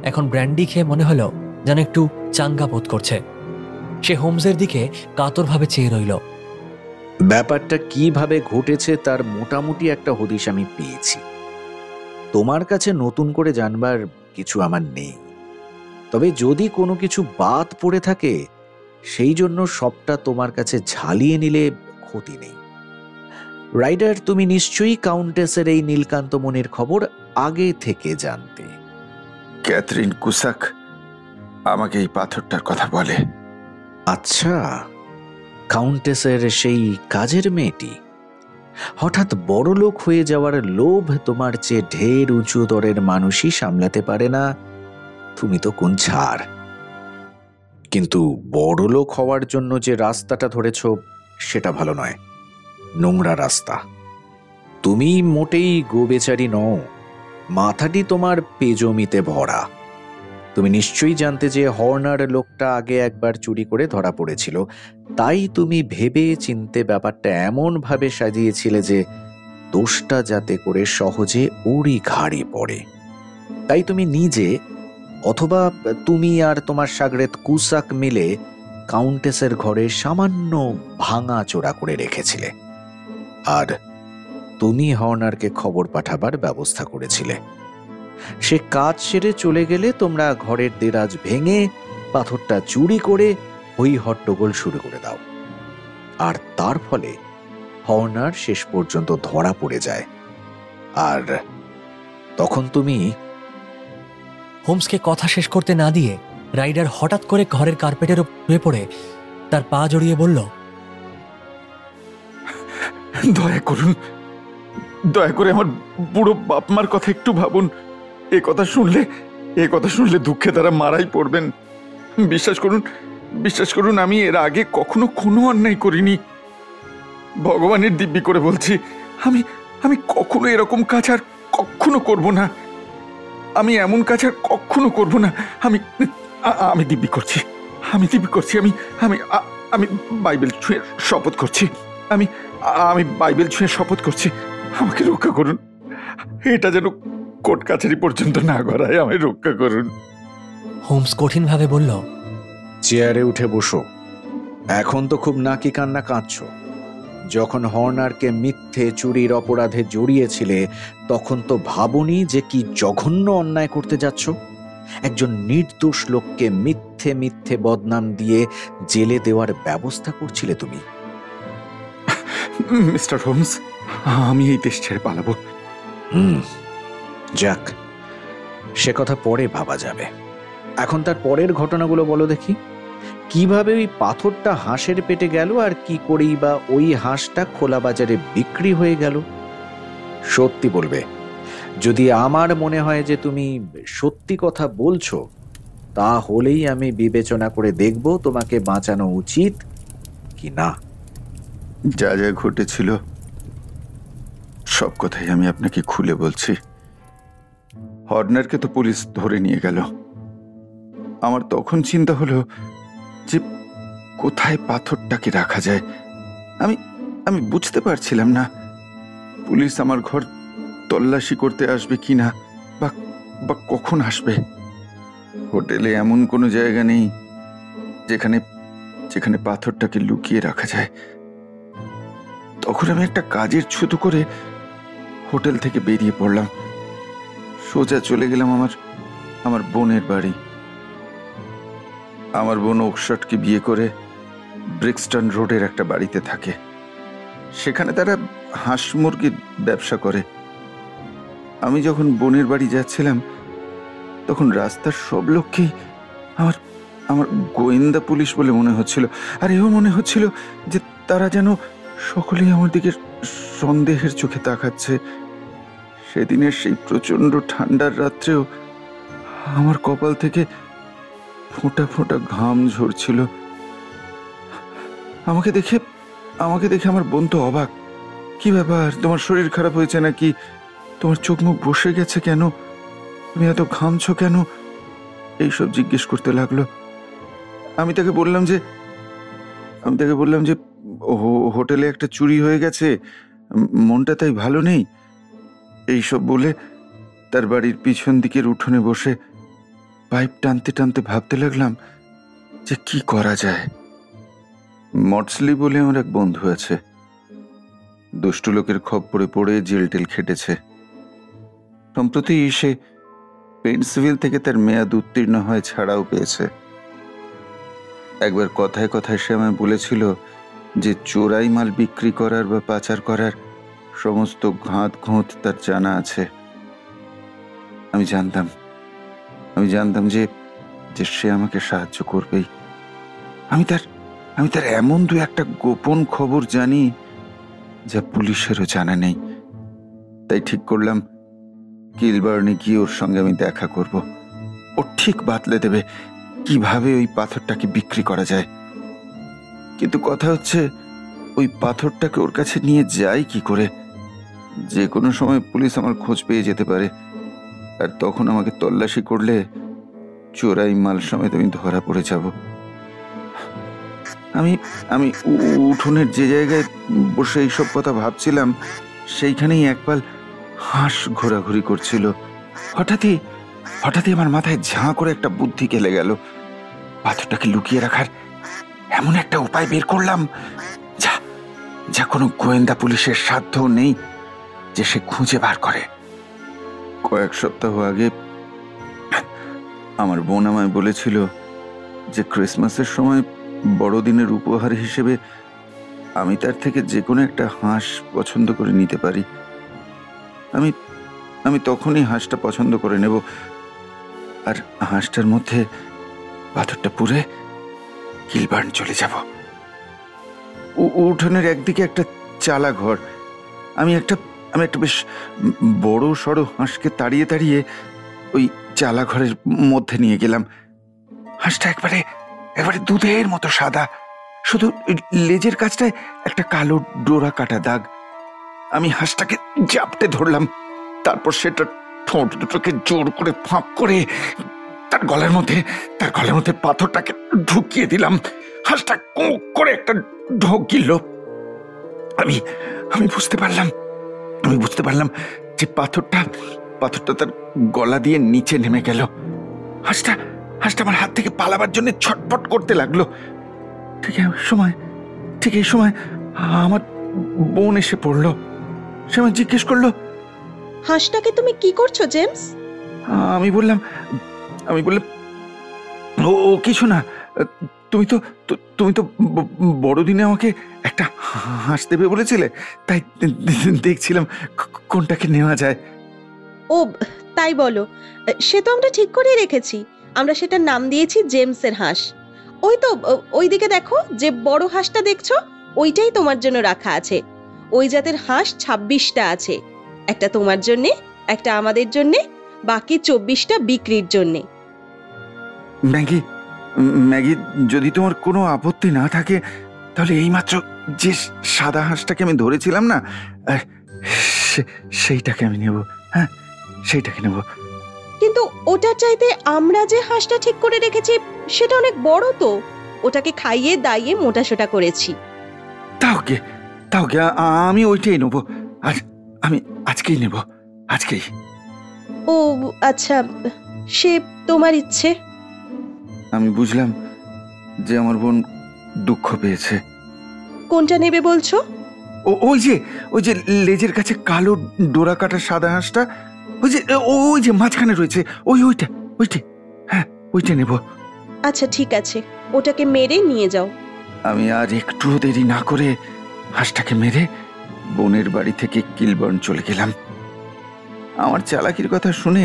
এখন ব্র্যান্ডি খেয়ে মনে হলো যেন একটু চাঙ্গা বোধ করছে। সে হোমসের দিকে কাতরভাবে চেয়ে রইল। ব্যাপারটা কিভাবে ঘটেছে তার মোটামুটি একটা হদিশ আমি পেয়েছি। তোমার কাছে নতুন করে জানবার কিছু আমার নেই, তবে যদি কোনো কিছু বাদ পড়ে থাকে সেই জন্য সবটা তোমার কাছে ঝালিয়ে নিলে ক্ষতি নেই। রাইডার, তুমি নিশ্চয়ই কাউন্টেসের এই নীলকান্ত মনির খবর আগে থেকে জানতে। ক্যাথরিন কুসাক আমাকে এই পাথরটার কথা বলে। আচ্ছা, কাউন্টেসের সেই কাজের মেয়েটি? হঠাৎ বড় লোক হয়ে যাওয়ার লোভ তোমার চেয়ে ঢের উঁচু দরের মানুষই সামলাতে পারে না। তুমি তো কোন ছাড়। কিন্তু বড় লোক হওয়ার জন্য যে রাস্তাটা ধরেছ সেটা ভালো নয়, নোংরা রাস্তা। তুমি মোটেই গোবেচারি নও, মাথাটি তোমার পেজমিতে ভরা। তুমি নিশ্চয়ই জানতে যে হর্নার লোকটা আগে একবার চুরি করে ধরা পড়েছিল, তাই তুমি ভেবে চিনতে ব্যাপারটা এমন ভাবে সাজিয়েছিলে যে দোষটা যাতে করে সহজে ওরই ঘাড়ে পড়ে। তাই তুমি নিজে অথবা তুমি আর তোমার শাগরেদ কুসাক মিলে কাউন্টেসের ঘরে সামান্য ভাঙা চোরা করে রেখেছিলে, আর তুমি হর্নারকে খবর পাঠাবার ব্যবস্থা করেছিলে। সে কাজ সেরে চলে গেলে তোমরা ঘরের দেরাজ ভেঙে পাথরটা চুরি করে হই হট্টগোল শুরু করে দাও, আর তার ফলে হর্নার শেষ পর্যন্ত ধরা পড়ে যায়। আর তখন তুমি... হোমসকে কথা শেষ করতে না দিয়ে রাইডার হঠাৎ করে ঘরের কার্পেটের উপরে পড়ে তার পা জড়িয়ে বলল, দয়া করুন, দয়া করে আমার বুড়ো বাপ মার কথা একটু ভাবুন। এ কথা শুনলে দুঃখে তারা মারাই পড়বেন। বিশ্বাস করুন, আমি এর আগে কখনো কোনো অন্যায় করিনি। ভগবানের দিব্যি করে বলছি, আমি কখনো এরকম কাজ আর কখনো করব না। আমি এমন কাজ আর কখনো করব না। আমি দিব্যি করছি, আমি বাইবেল ছুঁয়ে শপথ করছি, আমি বাইবেল ছুঁয়ে শপথ করছি। আমাকে রক্ষা করুন, এটা যেন কোর্ট কাছারি পর্যন্ত না গড়ায়, আমায় রক্ষা করুন। হোমস কঠিনভাবে বলল, চেয়ারে উঠে বসো। এখন তো খুব নাকি কান্না কাঁদছ। যখন হর্নারকে মিথ্যে চুরির অপরাধে জড়িয়েছিলে তখন তো ভাবনি যে কি জঘন্য অন্যায় করতে যাচ্ছ। একজন নির্দোষ লোককে মিথ্যে মিথ্যে বদনাম দিয়ে জেলে দেওয়ার ব্যবস্থা করছিলে তুমি। মিস্টার হোমস, আমি এই দেশ ছেড়ে পালাবো। যাক, সে কথা পরে ভাবা যাবে। এখন তার পরের ঘটনাগুলো বলো দেখি। কিভাবে ওই পাথরটা হাঁসের পেটে গেল, আর কি করেই বা ওই হাঁসটা খোলা বাজারে বিক্রি হয়ে গেল? সত্যি বলবে। যদি আমার মনে হয় যে তুমি সত্যি কথা বলছো, তাহলেই আমি বিবেচনা করে দেখব তোমাকে বাঁচানো উচিত কি না। যা যা ঘটেছিল সব কথাই আমি আপনাকে খুলে বলছি। হর্নারকে তো পুলিশ ধরে নিয়ে গেল। আমার তখন চিন্তা হলো যে কোথায় পাথরটাকে রাখা যায়। আমি বুঝতে পারছিলাম না পুলিশ আমার ঘর তল্লাশি করতে আসবে কিনা, বা কখন আসবে। হোটেলে এমন কোনো জায়গা নেই যেখানে পাথরটাকে লুকিয়ে রাখা যায়। তখন আমি একটা কাজের ছুতো করে হোটেল থেকে বেরিয়ে পড়লাম। সোজা চলে গেলাম আমার বোনের বাড়ি। আমার বোন ওকশটকে বিয়ে করে ব্রিক্সটন রোডের একটা বাড়িতে থাকে। সেখানে তারা হাঁস মুরগির ব্যবসা করে। আমি যখন বোনের বাড়ি যাচ্ছিলাম তখন রাস্তার সব লোককেই আমার গোয়েন্দা পুলিশ বলে মনে হচ্ছিল, আর এও মনে হচ্ছিল যে তারা যেন সকলেই আমার দিকে সন্দেহের চোখে তাকাচ্ছে। সেদিনের সেই প্রচন্ড ঠান্ডার রাত্রেও আমার কপাল থেকে ফোঁটা ফোঁটা ঘাম ঝরছিল। আমাকে দেখে আমার বন্ধু অবাক। কি ব্যাপার, তোমার শরীর খারাপ হয়েছে নাকি? তোমার চোখ মুখ বসে গেছে কেন? তুমি এত ঘামছো কেন? এইসব জিজ্ঞেস করতে লাগলো। আমি তাকে বললাম যে হোটেলে একটা চুরি হয়ে গেছে, মনটা তাই ভালো নেই। এইসব বলে তার বাড়ির পিছন দিকের উঠোনে বসে পাইপ টানতে টানতে ভাবতে লাগলাম যে কি করা যায়। মটসলি বলে আমার এক বন্ধু আছে, দুষ্টু লোকের খপ্পরে পড়ে জেল টেল খেটেছে। সম্প্রতি সে পেন্সভিল থেকে তার মেয়াদ উত্তীর্ণ হয়ে ছাড়াও পেয়েছে। একবার কথায় কথায় সে আমায় বলেছিল যে চোরাই মাল বিক্রি করার বা পাচার করার সমস্ত ঘাত ঘোঁত তার জানা আছে। আমি জানতাম যে সে আমাকে সাহায্য করবেই। আমি তার এমন দু একটা গোপন খবর জানি যা পুলিশেরও জানা নেই। তাই ঠিক করলাম কিলবার্নে গিয়ে ওর সঙ্গে আমি দেখা করব। ও ঠিক বাতলে দেবে কিভাবে ওই পাথরটাকে বিক্রি করা যায়। কিন্তু কথা হচ্ছে, ওই পাথরটাকে ওর কাছে নিয়ে যাই কি করে? যে কোনো সময় পুলিশ আমার খোঁজ পেয়ে যেতে পারে, আর তখন আমাকে তল্লাশি করলে চোরাই মাল সমেত আমি ধরা পড়ে যাব। আমি উঠোনের যে জায়গায় বসে এইসব কথা ভাবছিলাম, সেইখানেই একপাল হাঁস ঘোরাঘুরি করছিল। হঠাৎই আমার মাথায় ঝাঁ করে একটা বুদ্ধি খেলে গেল। পাথরটাকে লুকিয়ে রাখার এমন একটা উপায় বের করলাম যা কোনো গোয়েন্দা পুলিশের সাধ্য নেই যে সে খুঁজে বার করে। কয়েক সপ্তাহ আগে আমার বোন আমায় বলেছিল যে ক্রিসমাসের সময় বড়দিনের উপহার হিসেবে আমি তার থেকে যে কোনো একটা হাঁস পছন্দ করে নিতে পারি। আমি তখনই হাঁসটা পছন্দ করে নেব, আর হাঁসটার মধ্যে পাথরটা পুরে কিলবার্ন চলে যাব। উঠোনের একদিকে একটা চালা ঘর। আমি একটা বেশ বড় সড়ো হাঁসকে তাড়িয়ে ওই চালা ঘরের মধ্যে নিয়ে গেলাম। হাঁসটা একবারে দুধের মতো সাদা, শুধু লেজের কাছটায় একটা কালো ডোরা কাটা দাগ। আমি হাঁসটাকে জাপটে ধরলাম, তারপর সেটা ঠোঁট দুটোকে জোর করে ফাঁক করে তার গলার মধ্যে পাথরটাকে ঢুকিয়ে দিলাম। হাঁসটা কোঁ করে একটা ঢোক গিলল। আমি বুঝতে পারলাম যে পাথরটা তার গলা দিয়ে নিচে নেমে গেল। হাঁসটা আমার হাত থেকে পালাবার জন্য ছটফট করতে লাগলো। ঠিক এই সময় আমার বোন এসে পড়লো। সে আমায় জিজ্ঞেস করলো, হাঁসটাকে তুমি কি করছো জেমস? আমি বললাম ও কিছু না। তুমি তো বড়দিনে আমাকে একটা হাঁস দেবে বলেছিলে, তাই দেখছিলাম কোনটাকে নেওয়া যায়। ও তাই বলো, সে তো আমরা ঠিক করে রেখেছি। আমরা সেটার নাম দিয়েছি জেমসের হাঁস। ওইদিকে দেখো, যে বড় হাঁসটা দেখছো, ওইটাই তোমার জন্য রাখা আছে। ওই জাতের হাঁস 26টা আছে, একটা তোমার জন্যে, একটা আমাদের জন্যে, বাকি 24টা বিক্রির জন্যে। ম্যাগি, যদি তোমার কোনো আপত্তি না থাকে, তাহলে এইমাত্র যে সাদা হাঁসটাকে আমি ধরেছিলাম না, সেইটাকে আমি নেব। হ্যাঁ, সেইটাকে নেব। কিন্তু ওটার চাইতে আমরা যে হাঁসটা ঠিক করে রেখেছি সেটা অনেক বড়, তো ওটাকে খাইয়ে দাইয়ে মোটাসোটা করেছি। তাও কে আমি ওইটাই নেব। আর আমি আজকেই নেব, আজকেই। ও আচ্ছা, সে তোমার ইচ্ছে। আমি বুঝলাম যে আমার বোন দুঃখ পেয়েছে। কোনটা নেবে বলছো? ওই যে লেজের কাছে কালো ডোরা কাটা সাদা হাঁসটা, ওই যে মাঝখানে রয়েছে, ওইটা। হ্যাঁ, ওইটা নেব। আচ্ছা ঠিক আছে, ওটাকে মেরে নিয়ে যাও। আমি আর একটু দেরি না করে হাঁসটাকে মেরে বোনের বাড়ি থেকে কিলবার্ন চলে গেলাম। আমার চালাকির কথা শুনে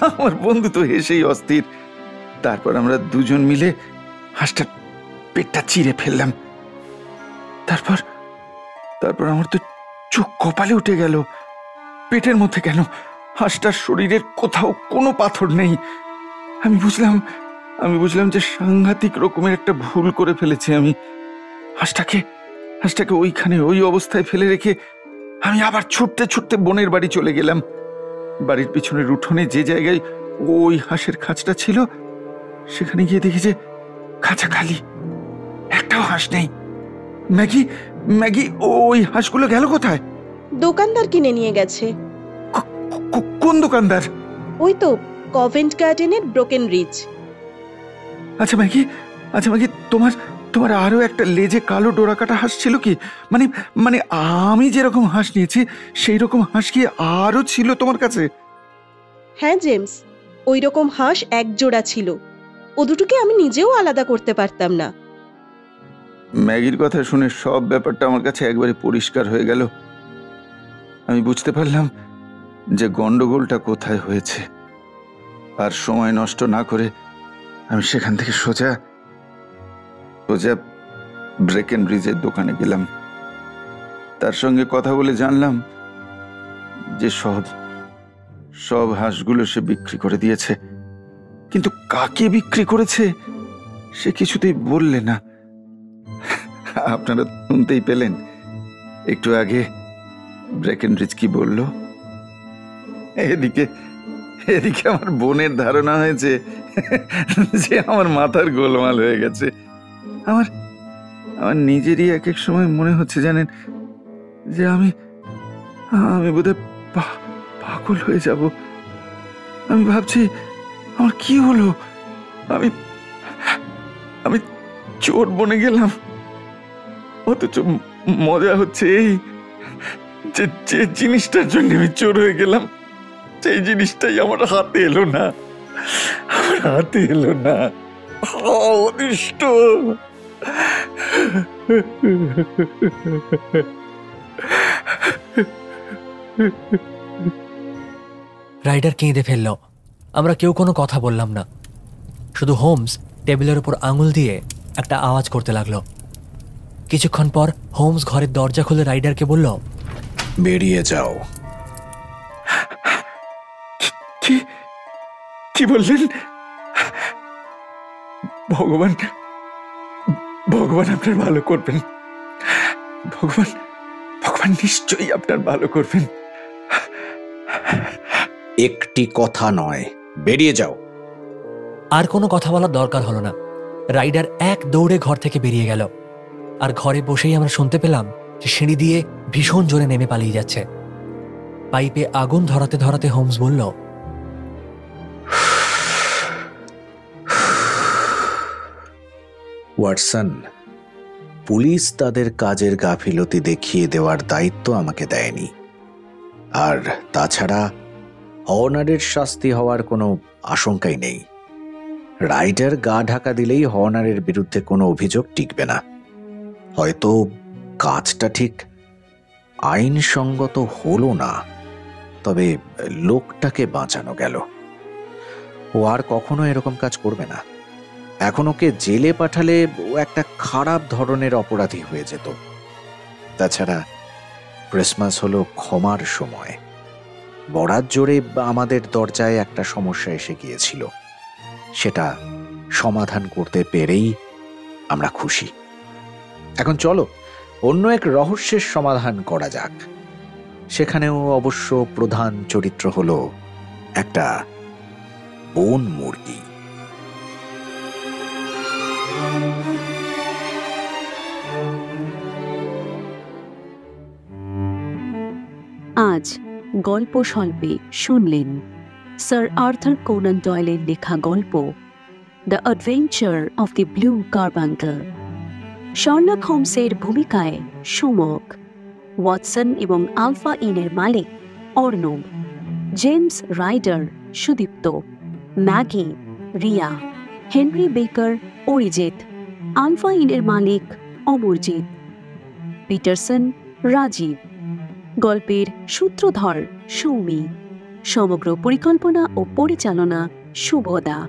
আমার বন্ধু তো হেসেই অস্থির। তারপর আমরা দুজন মিলে হাঁসটার পেটটা চিরে ফেললাম। তারপর আমার তো চোখ কপালে উঠে গেল। পেটের মধ্যে কেন? হাঁসটার শরীরের কোথাও কোনো পাথর নেই। আমি আমি বুঝলাম যে সাংঘাতিক রকমের একটা ভুল করে ফেলেছি আমি। হাঁসটাকে ওইখানে ওই অবস্থায় ফেলে রেখে আমি আবার ছুটতে ছুটতে বোনের বাড়ি চলে গেলাম। বাড়ির পিছনের উঠোনে যে জায়গায় ওই হাঁসের খাঁচটা ছিল, সেখানে গিয়ে দেখি যে খাঁচা খালি, একটাও হাঁস নেই। ম্যাগি ওই হাঁসগুলো গেল কোথায়? দোকানদার কিনে নিয়ে গেছে। কোন দোকানদার? ওই তো কভেন্ট গার্ডেনের ব্রোকেন রিজ। আচ্ছা ম্যাগি, তোমার আরো একটা লেজে কালো ডোরা কাটা হাঁস ছিল কি? মানে আমি যেরকম হাঁস নিয়েছি সেই রকম হাঁস কি আরো ছিল তোমার কাছে? হ্যাঁ জেমস, ওই রকম হাঁস এক জোড়া ছিল। ও দুটোকে আমি নিজেও আলাদা করতে পারতাম না। ম্যাগির কথা শুনে সব ব্যাপারটা আমার কাছে একবারে পরিষ্কার হয়ে গেল। আমি বুঝতে পারলাম যে গন্ডগোলটা কোথায় হয়েছে। আর সময় নষ্ট না করে আমি সেখান থেকে সোজা ব্রেকেন ব্রিজের দোকানে গেলাম। তার সঙ্গে কথা বলে জানলাম যে সব হাঁসগুলো সে বিক্রি করে দিয়েছে, কিন্তু কাকে বিক্রি করেছে সে কিছুতেই বললে না। আপনারা শুনতেই পেলেন একটু আগে ব্রেকেন ব্রিজ কি বলল। এদিকে আমার বোনের ধারণা হয়েছে যে আমার মাথার গোলমাল হয়ে গেছে। আমার নিজেরই এক এক সময় মনে হচ্ছে জানেন যে আমি বোধহয় পাগল হয়ে যাব। আমি ভাবছি আমার কি হলো, আমি চোর বনে গেলাম। অথচ মজা হচ্ছে এই যে জিনিসটার জন্য আমি চোর হয়ে গেলাম সেই জিনিসটাই আমার হাতে এলো না। অদৃষ্ট। রাইডার কেঁদে ফেলল। আমরা কেউ কোনো কথা বললাম না, শুধু হোমস টেবিলের উপর আঙুল দিয়ে একটা আওয়াজ করতে লাগলো। কিছুক্ষণ পর হোমস ঘরের দরজা খুলে রাইডারকে বলল, বেরিয়ে যাও। কি বললেন? ভগবান আপনার ভালো করবেন। ভগবান নিশ্চয়ই আপনার ভালো করবেন। একটি কথা নয়, বেরিয়ে যাও। আর কোনো কথা বলার দরকার হলো না। রাইডার এক দৌড়ে ঘর থেকে বেরিয়ে গেল। আর ঘরে বসেই আমরা শুনতে পেলাম যে সিঁড়ি দিয়ে ভীষণ জোরে নেমে পালিয়ে যাচ্ছে। পাইপে আগুন ধরাতে ধরাতে হোমস বলল, ওয়াটসন, পুলিশ তাদের কাজের গাফিলতি দেখিয়ে দেওয়ার দায়িত্ব আমাকে দেয়নি। আর তাছাড়া হর্নারের শাস্তি হওয়ার কোনো আশঙ্কাই নেই। রাইডার গা ঢাকা দিলেই হর্নারের বিরুদ্ধে কোনো অভিযোগ টিকবে না। হয়তো কাজটা ঠিক আইনসঙ্গত হলো না, তবে লোকটাকে বাঁচানো গেল। ও আর কখনো এরকম কাজ করবে না। এখন ওকে জেলে পাঠালে ও একটা খারাপ ধরনের অপরাধী হয়ে যেত। তাছাড়া ক্রিসমাস হলো ক্ষমার সময়। বরাত জোরে আমাদের দরজায় একটা সমস্যা এসে গিয়েছিল, সেটা সমাধান করতে পেরেই আমরা খুশি। এখন চলো অন্য এক রহস্যের সমাধান করা যাক। সেখানেও অবশ্য প্রধান চরিত্র হলো একটা বন মুরগি। আজ গল্প স্বল্পে শুনলেন স্যার আর্থার কোনান ডয়েলের লেখা গল্প the Adventure of the Blue Carbuncle. Sherlock হোমসের ভূমিকায় সুমক, ওয়াটসন এবং আলফা ইনের মালিক Arnab, James Ryder Sudipta, Maggie Riya, Henry Baker Arijit, alpha ইনের মালিক অমরজিৎ, পিটারসন রাজীব, গল্পের সূত্রধর সৌমি, সমগ্র পরিকল্পনা ও পরিচালনা শুভদা।